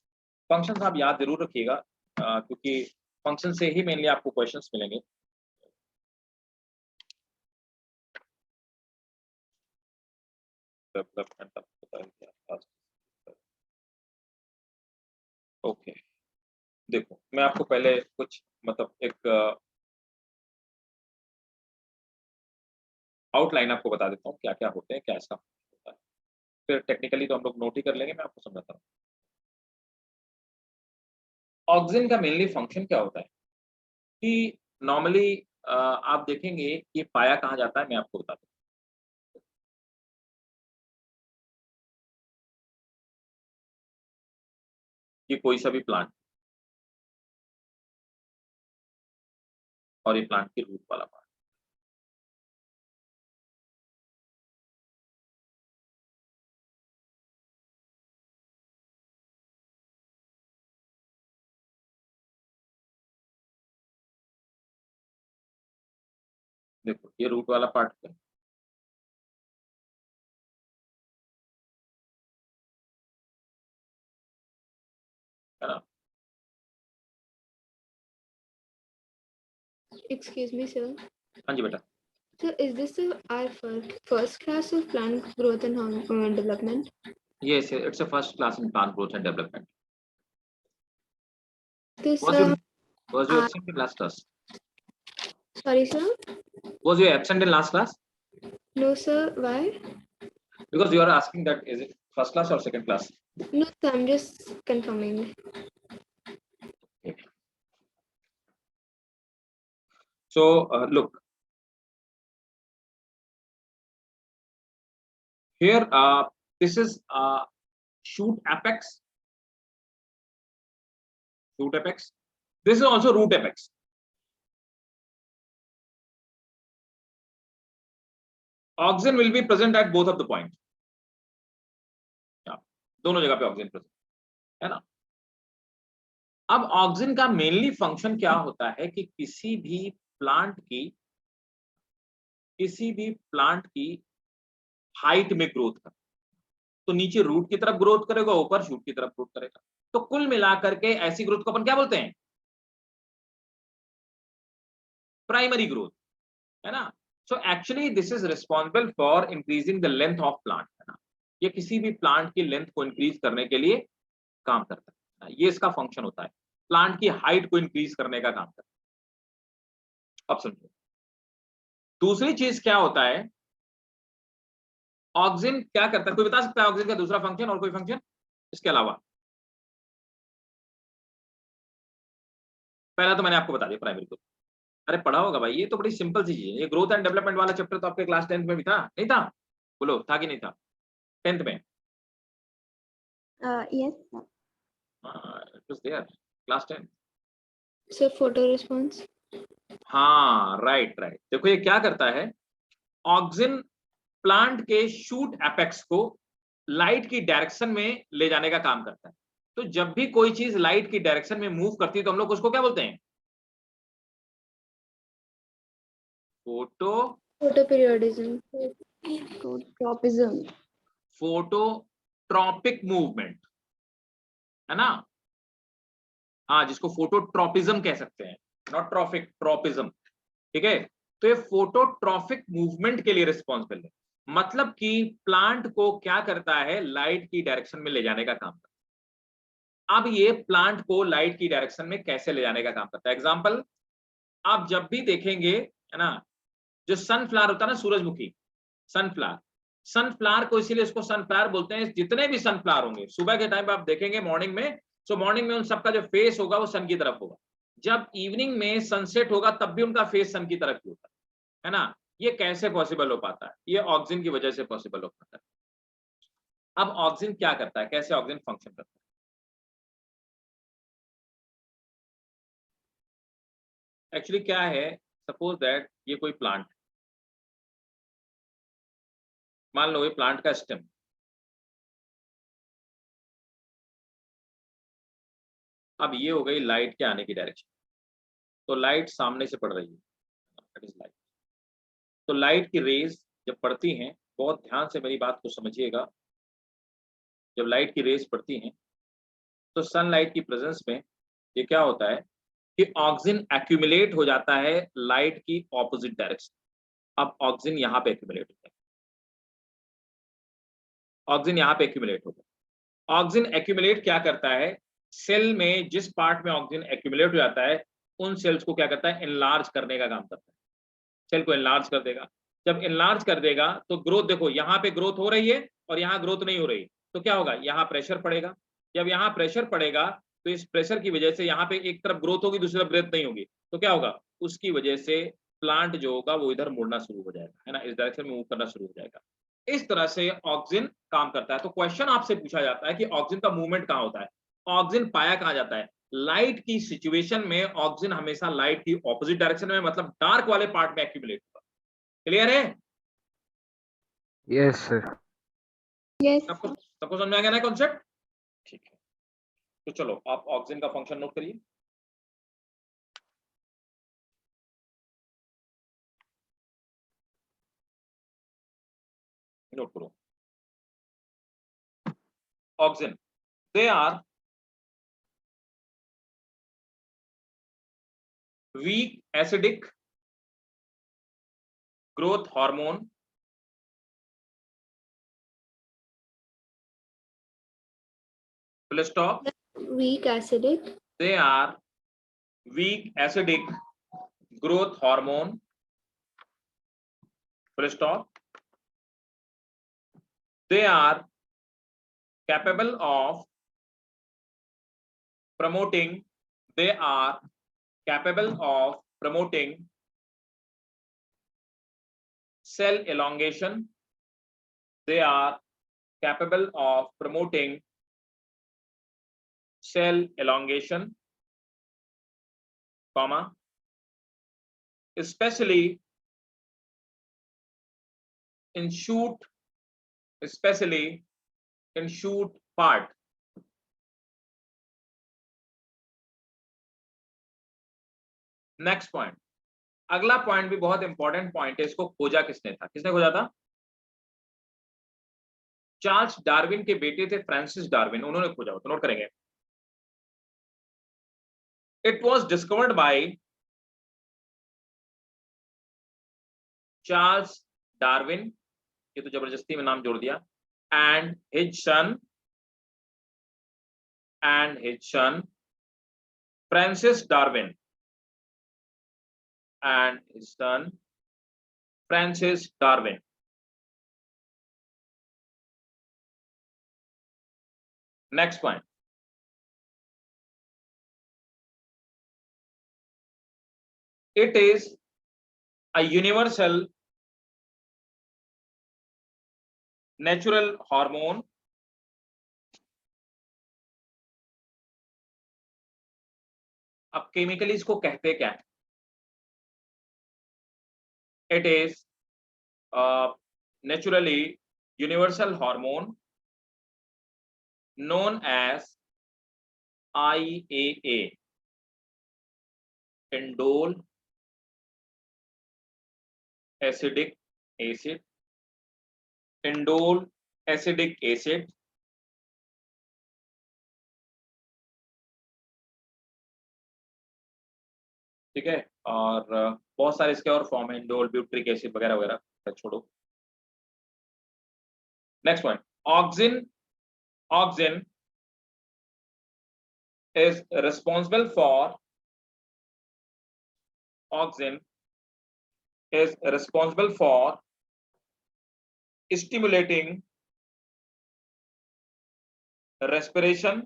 फंक्शन आप याद जरूर रखिएगा क्योंकि फंक्शन से ही मेनली आपको क्वेश्चंस मिलेंगे। ओके, देखो मैं आपको पहले कुछ मतलब एक आउटलाइन आपको बता देता हूँ क्या क्या होते हैं, क्या ऐसा होता है। फिर टेक्निकली तो हम लोग नोट ही कर लेंगे, मैं आपको समझाता हूँ। ऑक्सीजन का मेनली फंक्शन क्या होता है कि नॉर्मली आप देखेंगे कि पाया कहाँ जाता है, मैं आपको बताता हूँ। ये कोई सा भी प्लांट और ये प्लांट की रूट वाला पार्ट, देखो ये रूट वाला पार्ट है। है ना? Excuse me, sir. हाँ जी बेटा। So, is this our first class of plant growth and development? Yes, it's a first class in plant growth and development. This, Was you absent in last class? sorry, sir. Was you absent in last class? No, sir. Why? Because you are asking that is it first class or second class? No, sir. I'm just confirming. Okay. So look, Here, this is shoot apex. Shoot apex. This is also root apex. Auxin will be present at both of the points. दोनों जगह पे ऑक्सिन प्रेजेंट है ना। अब ऑक्सिन का मेनली फंक्शन क्या होता है कि किसी भी प्लांट की हाइट में ग्रोथ कर, तो नीचे रूट की तरफ ग्रोथ करेगा, ऊपर शूट की तरफ ग्रोथ करेगा। तो कुल मिलाकर के ऐसी ग्रोथ को अपन क्या बोलते हैं? प्राइमरी ग्रोथ, है ना। So actually this is responsible for increasing the length of plant, है ना। ये किसी भी प्लांट की लेंथ को इंक्रीज करने के लिए काम करता है, ये इसका फंक्शन होता है, प्लांट की हाइट को इंक्रीज करने का काम करता है। अब समझो दूसरी चीज क्या होता है, ऑक्सिन क्या करता है, कोई बता सकता है ऑक्सिन का दूसरा फंक्शन और कोई फंक्शन इसके अलावा? पहला तो मैंने आपको बता दिया, प्राइमरी ग्रोथ। अरे पढ़ा होगा भाई, ये तो बड़ी सिंपल सी चीज है। ये ग्रोथ एंड डेवलपमेंट वाला चैप्टर तो आपके क्लास 10th में भी था, नहीं था? बोलो, था कि नहीं था 10th में? Yes, sir. It was there, class 10. So photo response. हाँ, राइट। देखो ये क्या करता है, ऑक्सिन प्लांट के शूट एपेक्स को लाइट की डायरेक्शन में ले जाने का काम करता है। तो जब भी कोई चीज लाइट की डायरेक्शन में मूव करती है तो हम लोग उसको क्या बोलते हैं? Photoperiodism. Tropism. फोटोट्रॉपिक मूवमेंट, है ना। हाँ, जिसको फोटोट्रॉपिज्म कह सकते हैं, नॉट ट्रॉफिक, ट्रॉपिज्म, ठीक है। तो ये फोटोट्रॉपिक मूवमेंट के लिए रिस्पॉन्सिबल है, मतलब कि प्लांट को क्या करता है, लाइट की डायरेक्शन में ले जाने का काम करता है। अब ये प्लांट को लाइट की डायरेक्शन में कैसे ले जाने का काम करता है? एग्जांपल, आप जब भी देखेंगे, है ना, जो सनफ्लावर होता है ना, सूरजमुखी, सनफ्लावर को इसीलिए इसको सनफ्लावर बोलते हैं। जितने भी सनफ्लावर होंगे सुबह के टाइम आप देखेंगे, मॉर्निंग में, सो मॉर्निंग में उन सबका जो फेस होगा वो सन की तरफ होगा। जब इवनिंग में सनसेट होगा तब भी उनका फेस सन की तरफ ही होता है ना। ये कैसे पॉसिबल हो पाता है? ये ऑक्सिन की वजह से पॉसिबल हो पाता है। अब ऑक्सिन क्या करता है, कैसे ऑक्सिन फंक्शन करता है? एक्चुअली क्या है, सपोज दैट ये कोई प्लांट, मान लो ये प्लांट का स्टेम, अब ये हो गई लाइट के आने की डायरेक्शन। तो लाइट सामने से पड़ रही है, दैट इज लाइट। तो लाइट की रेज जब पड़ती हैं, बहुत ध्यान से मेरी बात को समझिएगा, जब लाइट की रेज पड़ती हैं तो सनलाइट की प्रेजेंस में ये क्या होता है कि ऑक्सिन एक्यूमुलेट हो जाता है लाइट की ऑपोजिट डायरेक्शन। अब ऑक्सिन यहाँ पे एक्यूमुलेट होता है, ऑक्सिन यहाँ पे एक्यूमुलेट होता है। ऑक्सिन एक्यूमुलेट क्या करता है, सेल में जिस पार्ट में ऑक्सिन एक्यूमुलेट हो जाता है उन सेल्स को क्या करता है, एनलार्ज करने का काम करता है। सेल को एनलार्ज कर देगा। जब एनलार्ज कर देगा तो ग्रोथ, देखो यहाँ पे ग्रोथ हो रही है और यहाँ ग्रोथ नहीं हो रही, तो क्या होगा, यहाँ प्रेशर पड़ेगा। जब यहाँ प्रेशर पड़ेगा तो इस प्रेशर की वजह से यहाँ पे एक तरफ ग्रोथ होगी, दूसरी तरफ ग्रोथ नहीं होगी, तो क्या होगा, उसकी वजह से प्लांट जो होगा वो इधर मुड़ना शुरू हो जाएगा, है ना, इस डायरेक्शन में मूव करना शुरू हो जाएगा। इस तरह से ऑक्सिन काम करता है। तो क्वेश्चन आपसे पूछा जाता है कि ऑक्सिन का मूवमेंट कहाँ होता है, ऑक्सिन पाया कहाँ जाता है? लाइट की सिचुएशन में ऑक्सिन हमेशा लाइट की ऑपोजिट डायरेक्शन में, मतलब डार्क वाले पार्ट में एक्यूमुलेट होगा। क्लियर है? Yes sir. Yes. सबको समझ में आ गया ना कॉन्सेप्ट? ठीक है, तो चलो आप ऑक्सिन का फंक्शन नोट करिए। नोट करो, auxin, they are weak acidic growth hormone full stop. Weak acidic. They are weak acidic growth hormone full stop. They are capable of promoting, they are capable of promoting cell elongation they are capable of promoting cell elongation, comma, especially in shoot part. Next point, अगला पॉइंट भी बहुत इंपॉर्टेंट पॉइंट है, इसको खोजा किसने था? किसने खोजा था? चार्ल्स डार्विन के बेटे थे फ्रांसिस डार्विन, उन्होंने खोजा, तो नोट करेंगे। It was discovered by Charles Darwin, ये तो जबरदस्ती में नाम जोड़ दिया, and his son Francis Darwin, and his son Francis Darwin. Next point. It is a universal natural hormone अब केमिकली इसको कहते क्या है? It is a naturally universal hormone known as IAA, indole acidic acid, indole acidic acid, ठीक है, और बहुत सारे इसके और फॉर्म है, इंडोल ब्यूट्रिक एसिड वगैरह वगैरह, छोड़ो। Next point, auxin is responsible for stimulating respiration,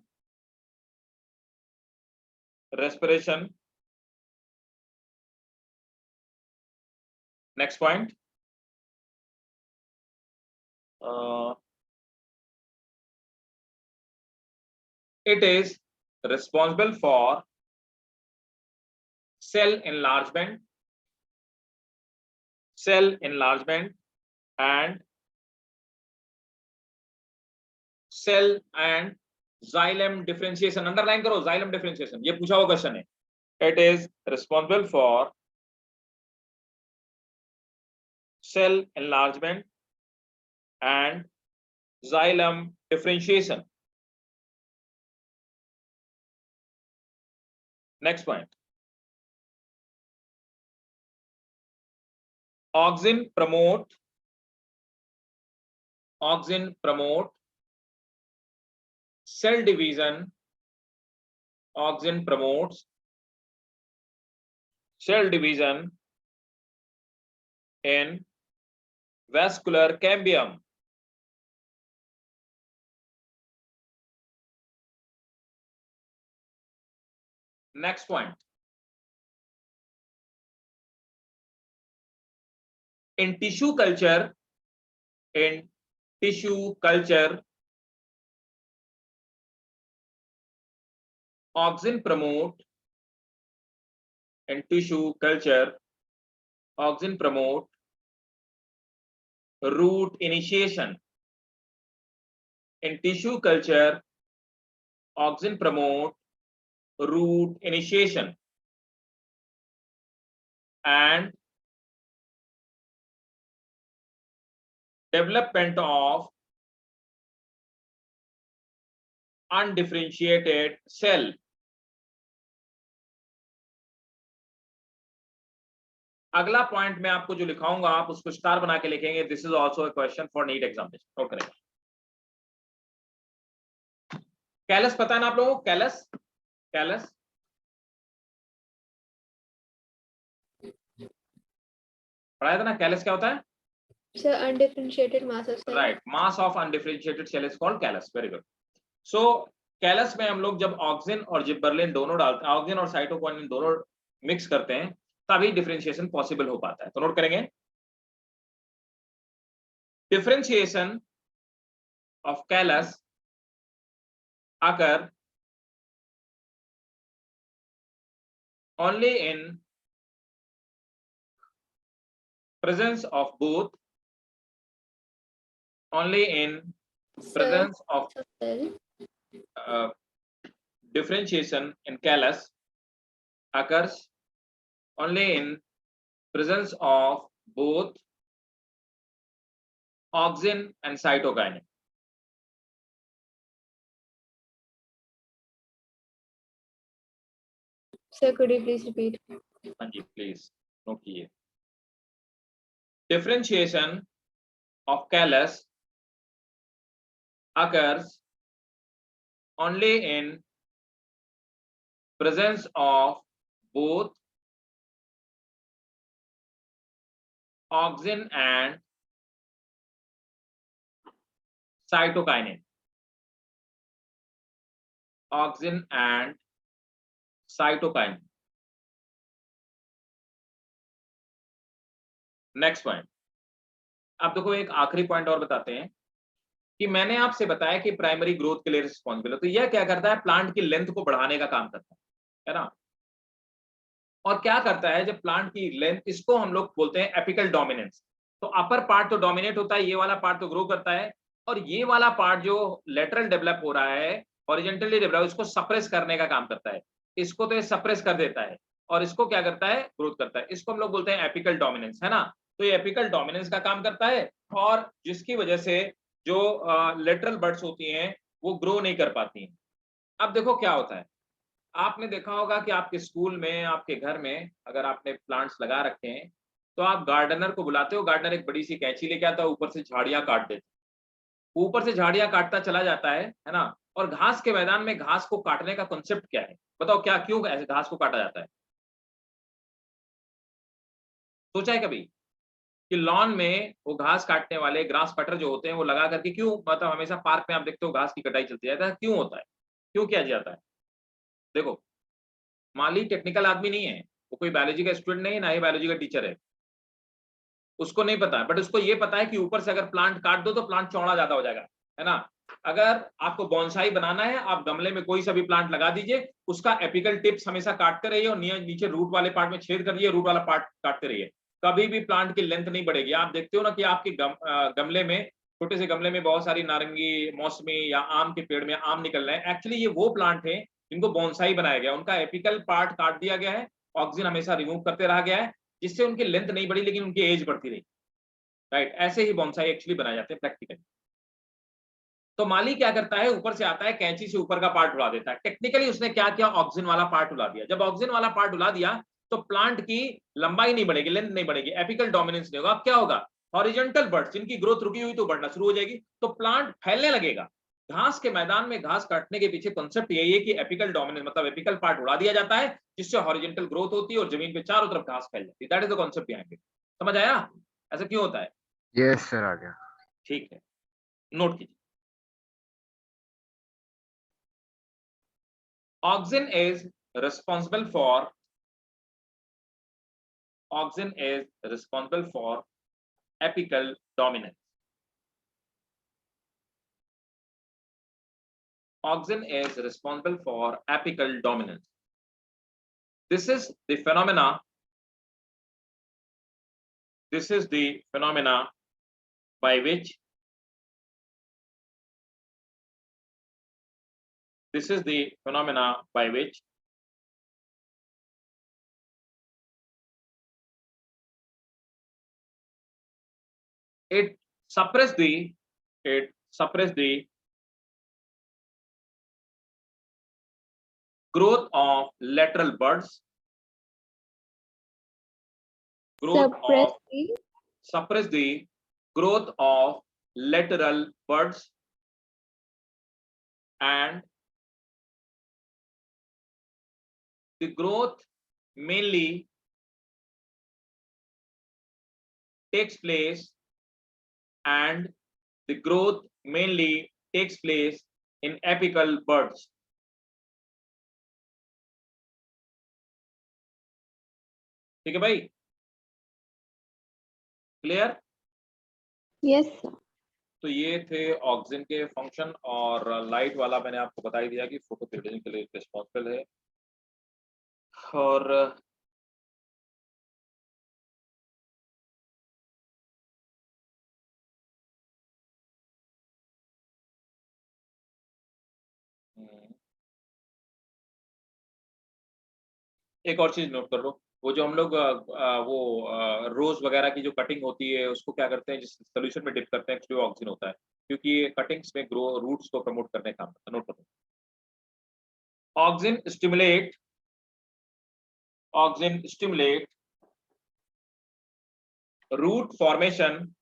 next point, it is responsible for cell enlargement and cell and xylem differentiation. Underline करो, xylem differentiation, ये पूछा हुआ क्वेश्चन है। It is responsible for cell enlargement and xylem differentiation. Next point, auxin promote cell division. Auxin promotes cell division in vascular cambium. Next point, in tissue culture, auxin promote root initiation. In tissue culture, auxin promote root initiation and development of undifferentiated cell. अगला पॉइंट मैं आपको जो लिखाऊंगा आप उसको स्टार बना के लिखेंगे। This is also a question for NEET examination. Note करेंगे। कैलस पता है ना आप लोगों को? कैलस पढ़ाया था ना? कैलस क्या होता है? Sir, undifferentiated mass of cell. Right, mass of undifferentiated cell is called callus. Very good. So callus में हम लोग जब ऑक्सिन और जिबरलिन दोनों डालते हैं, ऑक्सिन और साइटोकिनिन दोनों मिक्स करते हैं, तभी डिफरेंशिएशन पॉसिबल हो पाता है। तो नोट करेंगे। differentiation of callus occur only in presence of both, only in presence of differentiation in callus occurs only in presence of both auxin and cytokinin. Sir, could you please repeat? हाँ जी, प्लीज नोट कीजिए. Differentiation of callus occurs only in presence of both auxin and cytokinin. Auxin and cytokinin. Next point. अब देखो एक आखिरी पॉइंट और बताते हैं कि मैंने आपसे बताया कि प्राइमरी ग्रोथ के लिए रिस्पॉन्सिबल है. तो यह क्या करता है? प्लांट की लेंथ को बढ़ाने का काम करता है ना. और क्या करता है जब प्लांट की लेंथ, इसको हम लोग बोलते हैं एपिकल डोमिनेंस. तो अपर पार्ट तो डोमिनेट होता है, ये वाला पार्ट तो ग्रो करता है, और ये वाला पार्ट जो लेटरल डेवलप हो रहा है, हॉरिजॉन्टली डेवलप, इसको सप्रेस करने का काम करता है. इसको तो ये सप्रेस कर देता है और इसको क्या करता है? ग्रोथ करता है. इसको हम लोग बोलते हैं एपिकल डोमिनेंस, है ना. तो ये एपिकल डोमिनेंस का काम करता है और जिसकी वजह से जो लेटरल बड्स होती हैं वो ग्रो नहीं कर पाती हैं. अब देखो क्या होता है. आपने देखा होगा कि आपके स्कूल में, आपके घर में अगर आपने प्लांट्स लगा रखे हैं तो आप गार्डनर को बुलाते हो. गार्डनर एक बड़ी सी कैंची लेके आता है, ऊपर से झाड़ियां काट देता है, ऊपर से झाड़ियां काटता चला जाता है ना. और घास के मैदान में घास को काटने का कॉन्सेप्ट क्या है? बताओ, क्या, क्यों ऐसे घास को काटा जाता है? सोचा है कभी कि लॉन में वो घास काटने वाले ग्रास कटर जो होते हैं वो लगा करके क्यों, मतलब हमेशा पार्क में आप देखते हो घास की कटाई चलती रहता है, क्यों होता है? क्यों किया जाता है? देखो, माली टेक्निकल आदमी नहीं है, वो कोई बायोलॉजी का स्टूडेंट नहीं है, ना ही बायोलॉजी का टीचर है, उसको नहीं पता है. बट उसको ये पता है कि ऊपर से अगर प्लांट काट दो तो प्लांट चौड़ा ज्यादा हो जाएगा, है ना. अगर आपको बोनसाई बनाना है, आप गमले में कोई सा भी प्लांट लगा दीजिए, उसका एपिकल टिप्स हमेशा काटते रहिए और नीचे रूट वाले पार्ट में छेद कर दीजिए, रूट वाला पार्ट काटते रहिए. कभी भी प्लांट की लेंथ नहीं बढ़ेगी. आप देखते हो ना कि आपके गमले में, छोटे से गमले में बहुत सारी नारंगी, मौसमी या आम के पेड़ में आम निकल रहे हैं. एक्चुअली ये वो प्लांट है जिनको बोनसाई बनाया गया, उनका एपिकल पार्ट काट दिया गया है, ऑक्सीजन हमेशा रिमूव करते रहा गया है, जिससे उनकी लेंथ नहीं बढ़ी लेकिन उनकी एज बढ़ती रही. राइट, ऐसे ही बोनसाई एक्चुअली बनाए जाते हैं प्रैक्टिकली. तो माली क्या करता है? ऊपर से आता है, कैंची से ऊपर का पार्ट उड़ा देता है. टेक्निकली उसने क्या किया? ऑक्सीजन वाला पार्ट उड़ा दिया. जब ऑक्सीजन वाला पार्ट उड़ा दिया तो प्लांट की लंबाई नहीं बढ़ेगी, लेंथ नहीं बढ़ेगी, एपिकल डोमिनेंस नहीं होगा. अब क्या होगा? हॉरिजॉन्टल बर्ड्स जिनकी ग्रोथ रुकी हुई तो बढ़ना शुरू हो जाएगी, तो प्लांट फैलने लगेगा. घास के मैदान में घास काटने के पीछे कॉन्सेप्ट यही है कि एपिकल डोमिनेंस मतलब एपिकल पार्ट उड़ा दिया जाता है, जिससे हॉरिजॉन्टल ग्रोथ होती है और जमीन पे चारों तरफ घास फैल जाती है. That is the concept behind it. समझ आया ऐसा क्यों होता है? यस सर, आ गया. ठीक है, नोट कीजिए. Auxin is responsible for apical dominance. Auxin is responsible for apical dominance. This is the phenomena. This is the phenomena by which it suppress the growth of lateral buds, suppress the growth of lateral buds, and the growth mainly takes place in apical buds. ठीक है भाई, क्लियर? Yes, sir. तो ये थे ऑक्सीजन के फंक्शन, और लाइट वाला मैंने आपको बता ही दिया कि फोटोपिरियोडिज्म के लिए रिस्पॉन्सिबल है। और एक और चीज नोट कर लो, वो जो हम लोग वो रोज वगैरह की जो कटिंग होती है उसको क्या करते हैं, जिस सोल्यूशन में डिप करते हैं एक्चुअली ऑक्सीजन होता है, क्योंकि ये कटिंग्स में ग्रो रूट्स को प्रमोट करने का काम करता है। नोट करो, oxygen stimulate root formation,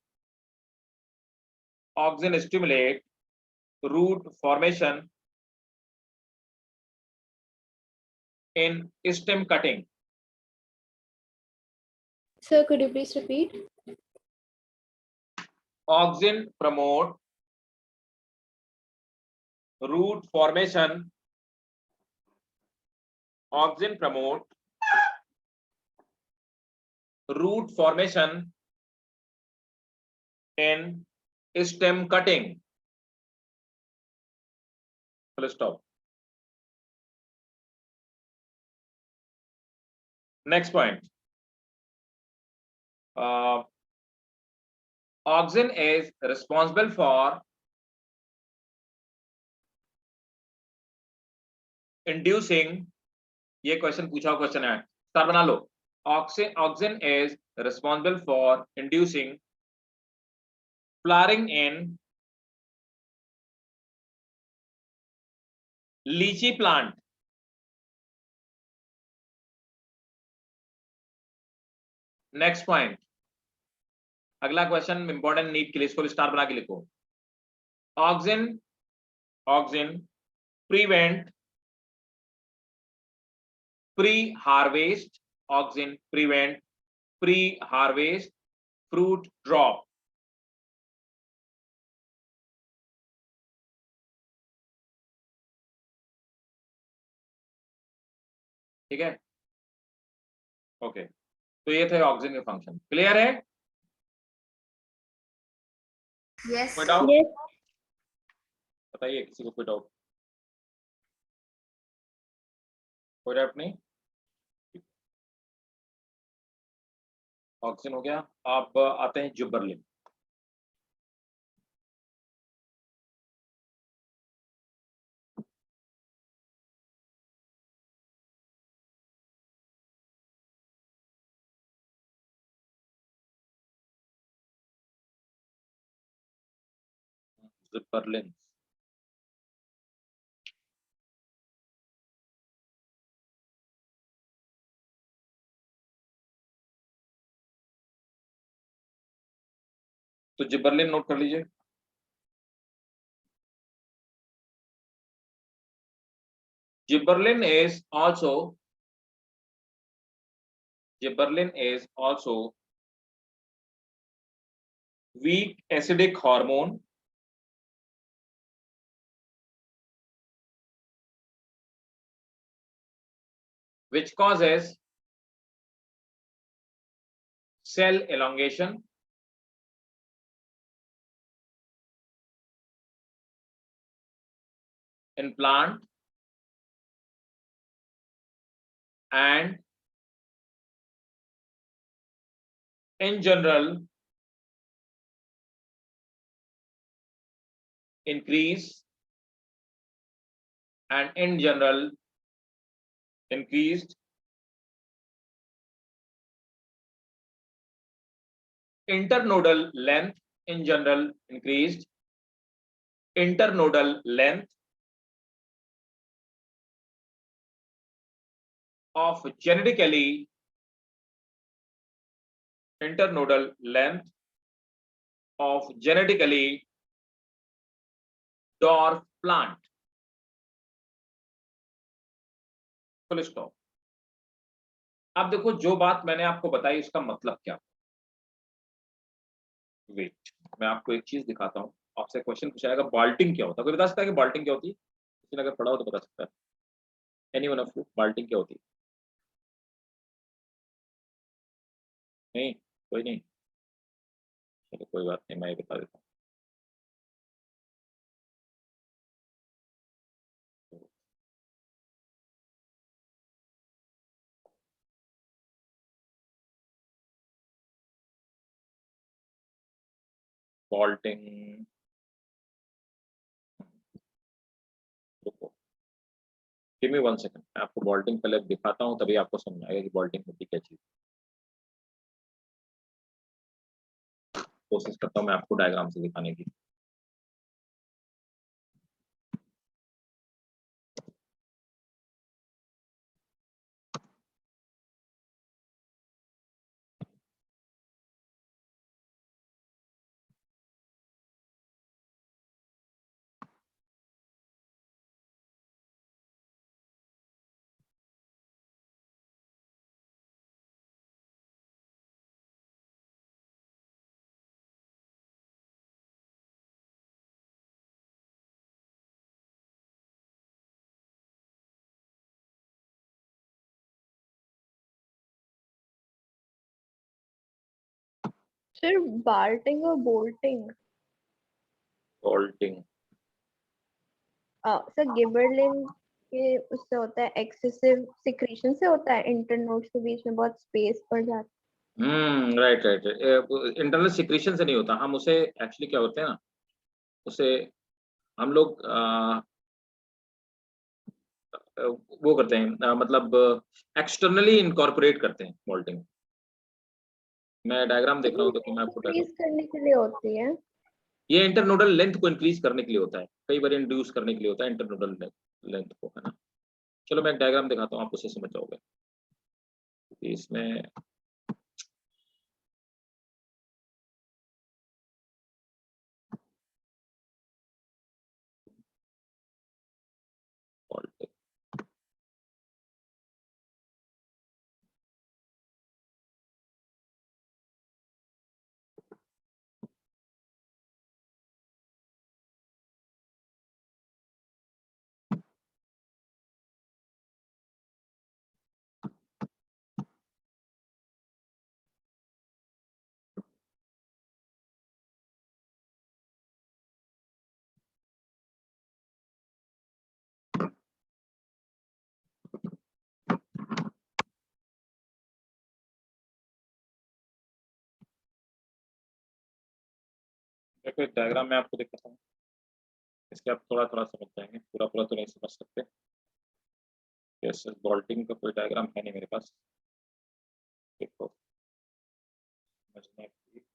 oxygen stimulate root formation in stem cutting. Sir, could you please repeat? Oxygen promote root formation. Oxygen promote root formation in stem cutting. Full stop. Next point. Oxygen is responsible for inducing, ये क्वेश्चन पूछा हुआ क्वेश्चन है, स्टार बना लो। Oxygen is responsible for inducing flowering in lychee plant. Next point, अगला क्वेश्चन इंपॉर्टेंट नीड के लिए, इसको स्टार बना के लिखो। Oxygen prevent pre harvest, oxygen prevent pre harvest fruit drop. ठीक है, ओके। तो ये थे ऑक्सीजन के फंक्शन, क्लियर है? Yes. कोई डाउट? Yes. बताइए किसी को कोई डाउट? कोई डाउट नहीं? ऑक्सीजन हो गया, आप आते हैं जिबरलिन। जिबरलिन तो जिबरलिन नोट कर लीजिए। Gibberellin is also weak acidic hormone which causes cell elongation, in plant and in general increased internodal length, increased internodal length of genetically dwarf plant. Full stop. अब देखो, जो बात मैंने आपको बताई उसका मतलब क्या। वेट, मैं आपको एक चीज दिखाता हूँ, आपसे क्वेश्चन पूछाएगा बाल्टिंग क्या होता है। कोई बता सकता है कि बाल्टिंग क्या होती है? किसी ने अगर पढ़ा हो तो बता सकता है? एनी वन ऑफ यू, बाल्टिंग क्या होती है? नहीं, कोई नहीं। चलो कोई बात नहीं, मैं ये बता देता हूँ। बॉल्टिंग, रुको, गिव मी 1 सेकंड, मैं आपको बॉल्टिंग पहले दिखाता हूँ, तभी आपको समझ आएगा कि बॉल्टिंग होती क्या चीज। कोशिश करता हूँ मैं आपको डायग्राम से दिखाने की। Sir, barting or bolting? बॉल्टिंग, sir gibberellin के उससे होता है, एक्सेसिव सिक्रीशन से होता है, इंटरनोड्स के बीच में बहुत स्पेस पड़ जाता राइट राइट। इंटरनल सिक्रीशन से नहीं होता, हम उसे एक्चुअली क्या होते हैं ना, उसे हम लोग वो करते हैं, मतलब एक्सटर्नली इनकॉर्पोरेट करते हैं बॉल्टिंग। मैं डायग्राम देख रहा हूँ, देखो मैं आपको इंक्रीज करने के लिए होती है। ये इंटरनोडल लेंथ को इंक्रीज करने के लिए होता है, कई बार इंड्यूस करने के लिए होता है इंटरनोडल लेंथ को, है ना। चलो मैं एक डायग्राम दिखाता हूँ, आप उसे समझ जाओगे। इसमें देखो एक डायग्राम मैं आपको दिखाता हूँ, इसके आप थोड़ा थोड़ा समझ जाएंगे, पूरा पूरा तो नहीं समझ सकते। यस, बॉल्टिंग का कोई डायग्राम है नहीं मेरे पास, देखो समझने की।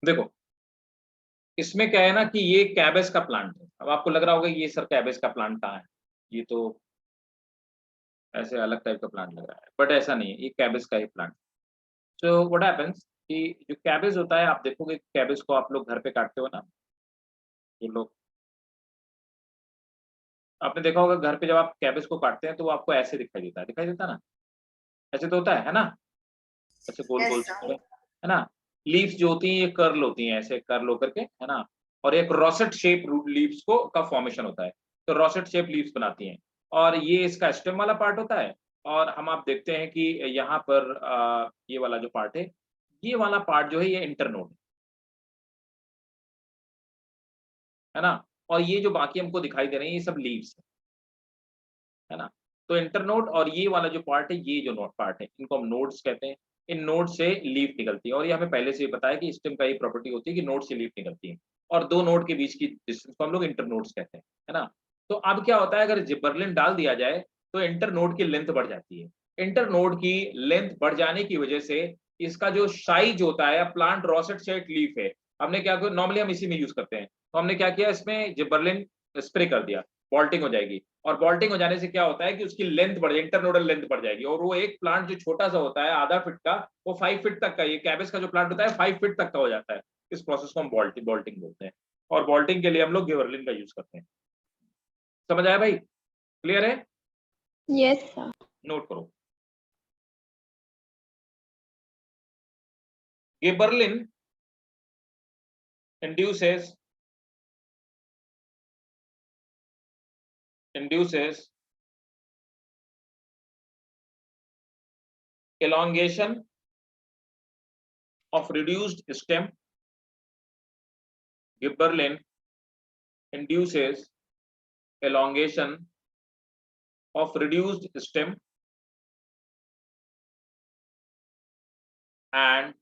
देखो इसमें क्या है ना कि ये कैबेज का प्लांट है। अब आपको लग रहा होगा ये सर कैबेज का प्लांट कहाँ है, ये तो ऐसे अलग टाइप का प्लांट लग रहा है, बट ऐसा नहीं है, ये कैबेज का ही प्लांट। सो व्हाट हैपेंस कि जो कैबेज होता है, आप देखोगे कैबेज को आप लोग घर पे काटते हो ना, जो लोग, आपने देखा होगा घर पे जब आप कैबेज को काटते हैं तो वो आपको ऐसे दिखाई देता है ना, ऐसे तो होता है ना, ऐसे गोल गोल Yes, से sir. है ना। लीव्स जो होती हैं ये कर्ल होती हैं, ऐसे कर्ल होकर के, है ना। और एक रोसेट शेप लीव्स को का फॉर्मेशन होता है, तो रोसेट शेप लीव्स बनाती हैं, और ये इसका स्टेम वाला पार्ट होता है। और हम आप देखते हैं कि यहाँ पर ये वाला जो पार्ट है, ये वाला पार्ट जो है ये इंटरनोड है ना। और ये जो बाकी हमको दिखाई दे रहे हैं ये सब लीव्स है ना। तो इंटरनोड और ये वाला जो पार्ट है, ये जो नोड पार्ट है, इनको हम नोड्स कहते हैं। इन नोड से लीफ निकलती है, और ये हमें पहले से ही पता है कि स्टेम का ये प्रॉपर्टी होती है कि नोड से लीफ निकलती है, और दो नोड के बीच की डिस्टेंस को हम लोग इंटरनोड्स कहते हैं, है ना। तो अब क्या होता है, अगर जिबरलिन डाल दिया जाए तो इंटरनोड की लेंथ बढ़ जाती है। इंटरनोड की लेंथ बढ़ जाने की वजह से इसका जो साइज होता है, प्लांट रोसेट शेप लीफ है, हमने क्या किया, नॉर्मली हम इसी में यूज करते हैं, तो हमने क्या किया, इसमें जिबरलिन स्प्रे कर दिया, बॉल्टिंग हो जाएगी। और बॉल्टिंग हो जाने से क्या होता है कि उसकी लेंथ बढ़ जाएगी, इंटरनोडल लेंथ बढ़ जाएगी, और वो एक प्लांट जो छोटा सा होता है आधा फीट का, वो 5 फीट तक का, ये कैबेज का जो प्लांट होता है 5 फीट तक का हो जाता है। इस प्रोसेस को हम बॉल्टिंग बोलते हैं, और बॉल्टिंग के लिए हम लोग गिबरलिन का यूज करते हैं। समझ आया भाई, क्लियर है? Yes, sir. नोट करो, gibberellin induces induces elongation of reduced stem. Gibberellin induces elongation of reduced stem and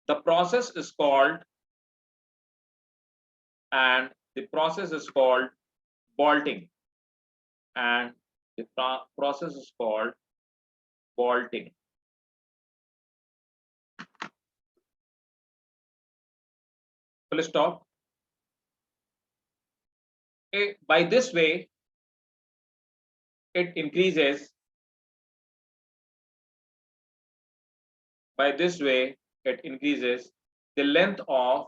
the process is called bolting, and the process is called bolting. Full stop. By this way it increases the length of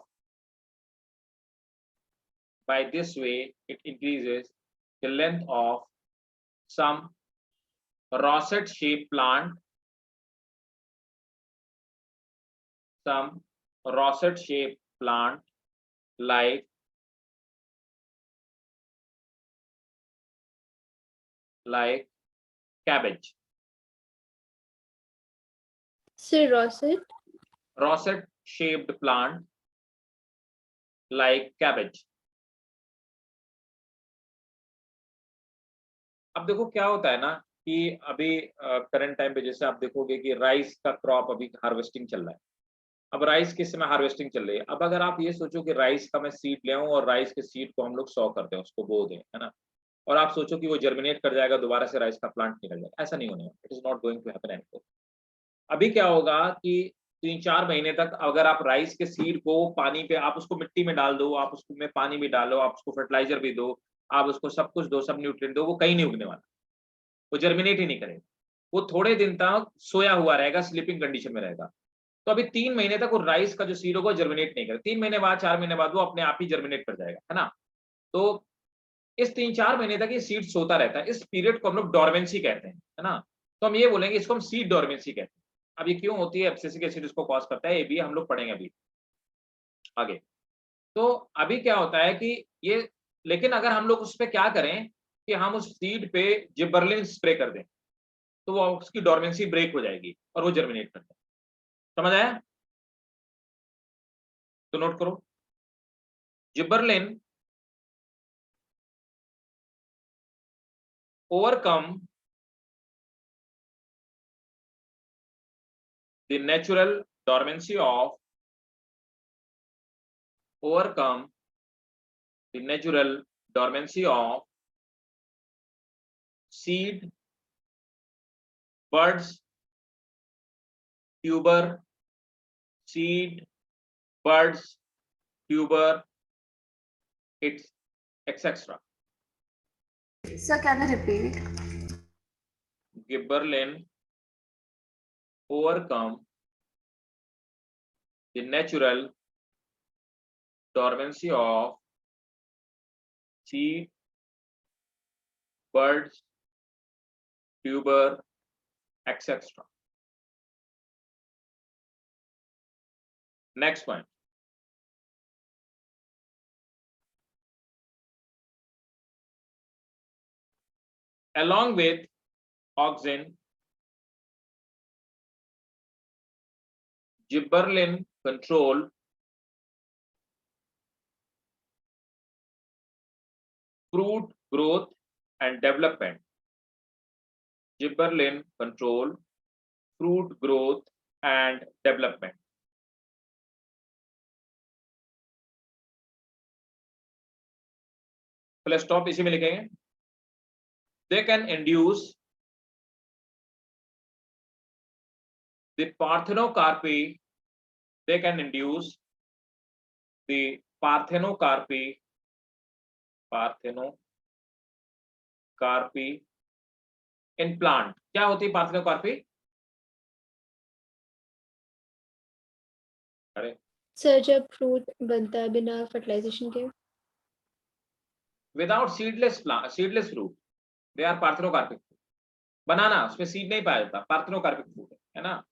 some rosette shaped plant, like cabbage. Say Rosette shaped plant like cabbage. अब देखो क्या होता है ना कि अभी करंट टाइम पे जैसे आप देखोगे कि राइस का क्रॉप अभी हार्वेस्टिंग चल रहा है। अब राइस के समय हार्वेस्टिंग चल रही है। अब अगर आप ये सोचो कि राइस का मैं सीड ले आऊं और राइस के सीड को हम लोग सॉ करते हैं, उसको बो दें, है ना, और आप सोचो कि वो जर्मिनेट कर जाएगा, दोबारा से राइस का प्लांट निकल जाएगा, ऐसा नहीं होने वाला। It is not going to happen anymore. अभी क्या होगा कि 3-4 महीने तक अगर आप राइस के सीड को पानी पे, आप उसको मिट्टी में डाल दो, आप उसको में पानी भी डालो, आप उसको फर्टिलाइजर भी दो, आप उसको सब कुछ दो, सब न्यूट्रिएंट दो, वो कहीं नहीं उगने वाला, वो जर्मिनेट ही नहीं करेगा, वो थोड़े दिन तक सोया हुआ रहेगा, स्लीपिंग कंडीशन में रहेगा। तो अभी 3 महीने तक वो राइस का जो सीड होगा जर्मिनेट नहीं करेगा। 3 महीने बाद, 4 महीने बाद वो अपने आप ही जर्मिनेट कर जाएगा, है ना। तो इस 3-4 महीने तक ये सीड सोता रहता है। इस पीरियड को हम लोग डोरमेंसी कहते हैं, है ना। तो हम ये बोलेंगे, इसको हम सीड डोरमेंसी कहते हैं। अब ये क्यों होती है, एब्सिसिक एसिड इसको कॉज करता है, ये भी हम लोग पढ़ेंगे अभी आगे। तो अभी क्या होता है कि ये, लेकिन अगर हम लोग उस पर क्या करें कि हम उस सीड पे जिबरलिन स्प्रे कर दें, तो वो उसकी डोरमेंसी ब्रेक हो जाएगी और वो जर्मिनेट करता है। समझ आया? तो नोट करो, gibberellin overcome the natural dormancy of seed, buds, tuber, it's etc. Sir, can you repeat? Gibberellin overcome the natural dormancy of seed, buds, tuber, etc. Next point. Along with auxin, gibberellin control fruit growth and development. Gibberellin control fruit growth and development. Full stop इसी में लिखेंगे। They can induce the parthenocarpy. They can induce the parthenocarpy in plant. क्या होती है parthenocarpy? अरे सर, जब फ्रूट बनता है बिना फर्टिलाइजेशन के, without seedless fruit, they are parthenocarpic. बनाना, उसमें सीड नहीं पाया जाता, पार्थेनोकार्पिक फ्रूट है ना।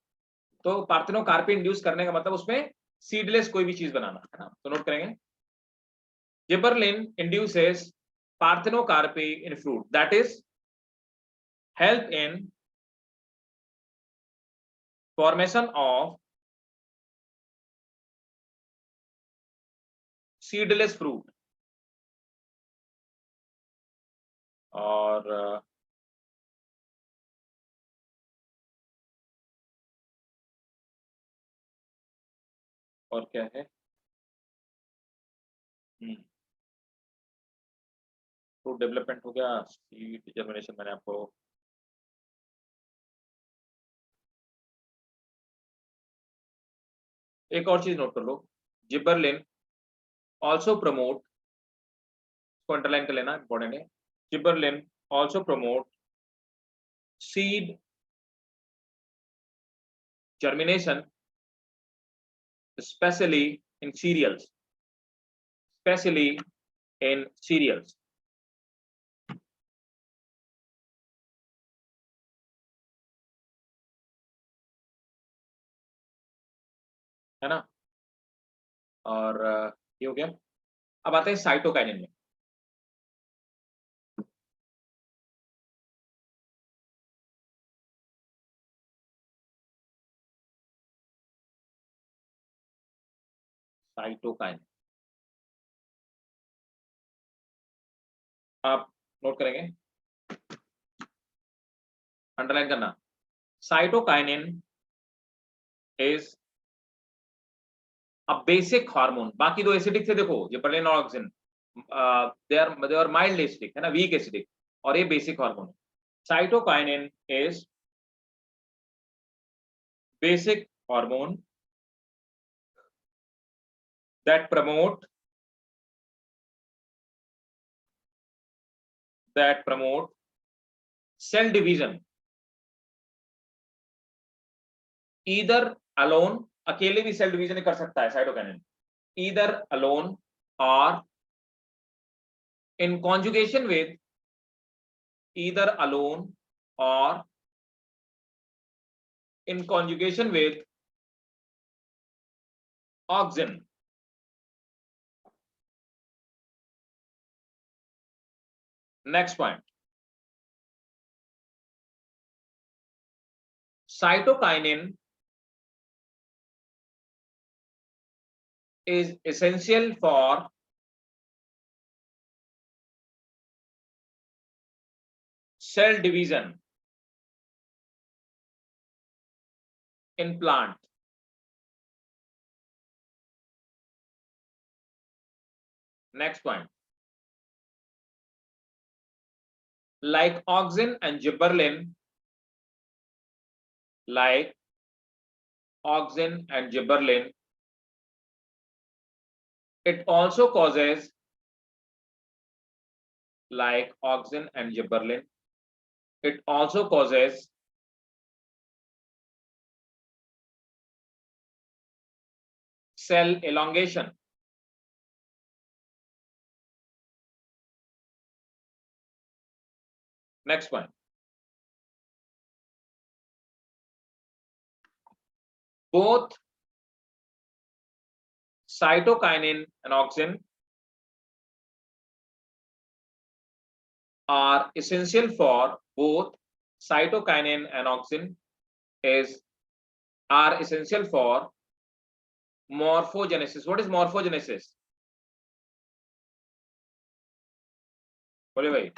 तो पार्थेनोकार्पी इंड्यूस करने का मतलब उसमें सीडलेस कोई भी चीज बनाना, है ना। तो नोट करेंगे, gibberellin induces parthenocarpy in fruit, that is help in formation of seedless fruit. और क्या है, फ्रूट डेवलपमेंट हो गया, सीड जर्मिनेशन मैंने आपको एक और चीज नोट कर लो, जिबरलिन ऑल्सो प्रमोट, इसको अंडरलाइन कर लेना, इंपॉर्टेंट है, gibberellin also promote seed germination, especially in cereals, है ना। और ये हो गया। अब आते हैं साइटोकाइनिन में। साइटोकाइनिन आप नोट करेंगे, अंडरलाइन करना, cytokinin is a basic hormone. बाकी दो एसिडिक थे देखो, ये जिबरलिन और auxin, they are mild acidic, है ना, वीक एसिडिक, और ये बेसिक हार्मोन है। Cytokinin is basic hormone that promote cell division either alone, अकेले भी सेल डिवीजन कर सकता है cytokinin, either alone or in conjugation with, either alone or in conjugation with auxin. Next point, cytokinin is essential for cell division in plant. Next point, like auxin and gibberellin, it also causes, like auxin and gibberellin, it also causes cell elongation. Next one, both cytokinin and auxin are essential for, both cytokinin and auxin are essential for morphogenesis. What is morphogenesis? बोले भाई,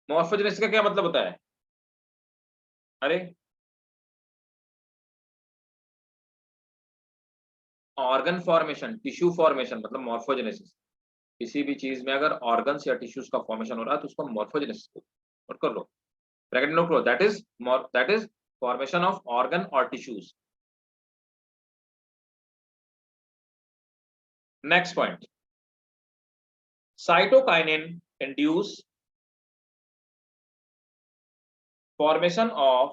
morphogenesis का क्या मतलब होता है? अरे ऑर्गन फॉर्मेशन, टिश्यू फॉर्मेशन, मतलब मॉर्फोजेनेसिस। किसी भी चीज में अगर ऑर्गन्स या टिश्यूज का फॉर्मेशन हो रहा है तो उसको मॉर्फोजेनेसिस नोट कर लो, ब्रैकेट नोट करो, that is formation of organ और tissues. Next point, cytokinin induce formation of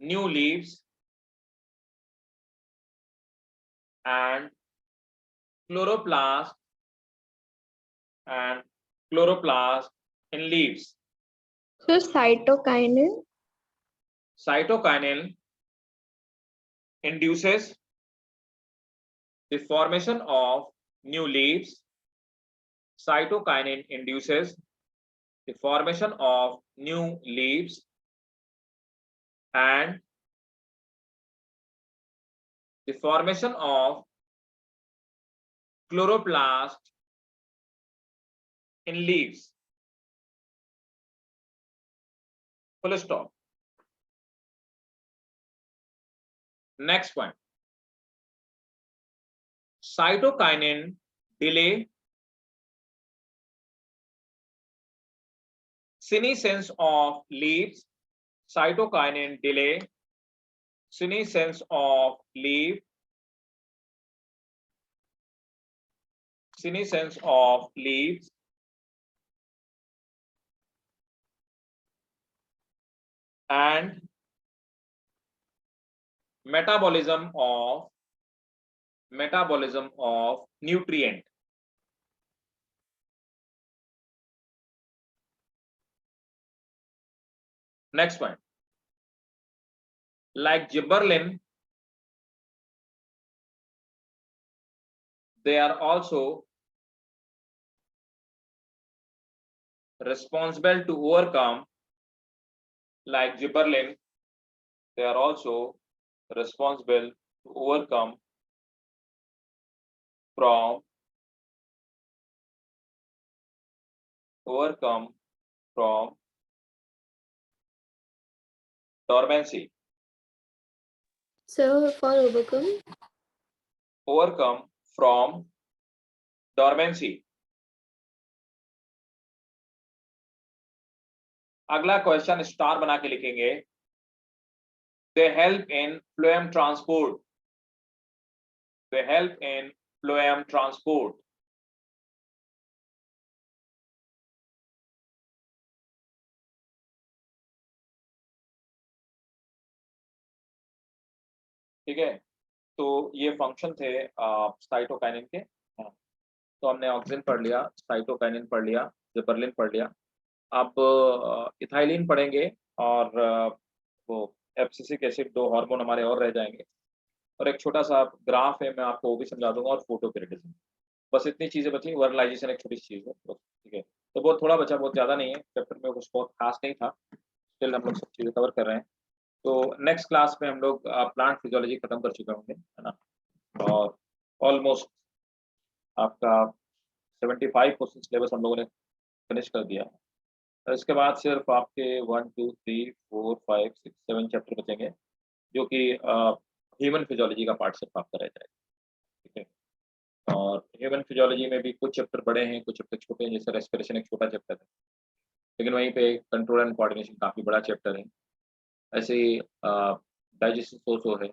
new leaves and chloroplast in leaves. So cytokinin induces the formation of new leaves. Cytokinin induces the formation of new leaves and the formation of chloroplast in leaves. Full stop. Next one. Cytokinin delay senescence of leaves. Cytokinin delay senescence of leaf. Senescence of leaves. And metabolism of nutrient. Next one. Like gibberellin, they are also responsible to overcome. Like gibberellin, they are also responsible to overcome from dormancy. So for overcome from dormancy. अगला क्वेश्चन स्टार बना के लिखेंगे. They help in phloem transport. They help in phloem transport. ठीक है, तो ये फंक्शन थे साइटोकाइनिन के. तो हमने ऑक्सिन पढ़ लिया, साइटोकाइनिन पढ़ लिया, जिबरलिन पढ़ लिया. अब इथाइलिन पढ़ेंगे और वो एब्सिसिक एसिड, 2 हार्मोन हमारे और रह जाएंगे. और एक छोटा सा ग्राफ है, मैं आपको वो भी समझा दूंगा, और फोटोपिरिडिज्म. बस इतनी चीजें बची. वर्नलाइजेशन एक छोटी सी चीज है, ठीक है. तो बहुत थोड़ा बचा, बहुत ज्यादा नहीं है. चैप्टर में कुछ बहुत खास नहीं था, स्टिल हम लोग सब चीजें कवर कर रहे हैं. तो नेक्स्ट क्लास में हम लोग प्लांट फिजियोलॉजी खत्म कर चुके होंगे, है ना. और ऑलमोस्ट आपका 75% सिलेबस हम लोगों ने फिनिश कर दिया. और इसके बाद सिर्फ आपके 1 2 3 4 5 6 7 चैप्टर बचेंगे, जो कि ह्यूमन फिजियोलॉजी का पार्ट सिर्फ आपका रह जाएगा. ठीक है. और ह्यूमन फिजियोलॉजी में भी कुछ चैप्टर बड़े हैं, कुछ चैप्टर छोटे हैं. जैसे रेस्पिरेशन एक छोटा चैप्टर है, लेकिन वहीं पे कंट्रोल एंड कोऑर्डिनेशन काफ़ी बड़ा चैप्टर है. ऐसे ही डाइजेशन सो है,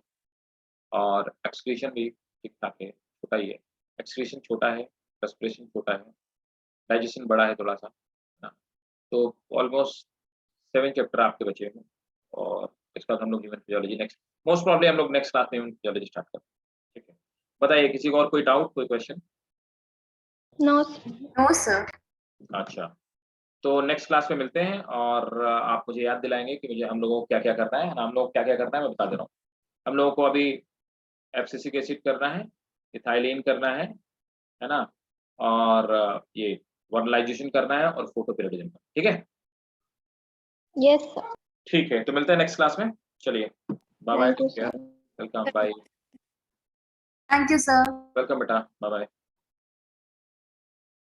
और एक्सक्रीशन भी ठीक ठाक है, छोटा ही है. एक्सक्रीशन छोटा है, रेस्पिरेशन छोटा है, डाइजेशन बड़ा है थोड़ा सा, है ना. तो ऑलमोस्ट 7 चैप्टर आपके बचे हैं. और इसके बाद हम लोग ह्यूमन फिजियोलॉजी मोस्ट प्रॉब्ली हम लोग नेक्स्ट क्लास में ह्यूमन फिजियोलॉजी स्टार्ट करते हैं. ठीक है, बताइए किसी को और कोई डाउट, कोई क्वेश्चन? No sir. अच्छा, तो नेक्स्ट क्लास में मिलते हैं, और आप मुझे याद दिलाएंगे कि मुझे हम लोगों को क्या क्या करना है. हम लोग क्या क्या करना है मैं बता दे रहा हूँ. हम लोगों को अभी एब्सिसिक एसिड करना है, इथाइलिन करना है ना, और ये वर्नलाइजेशन करना है, और फोटोपिरिडिज्म. ठीक है, यस सर. ठीक है. तो मिलते हैं नेक्स्ट क्लास में. चलिए, bye bye. Thank you sir. Welcome. Bye. Thank you, sir. Welcome बेटा. Bye bye.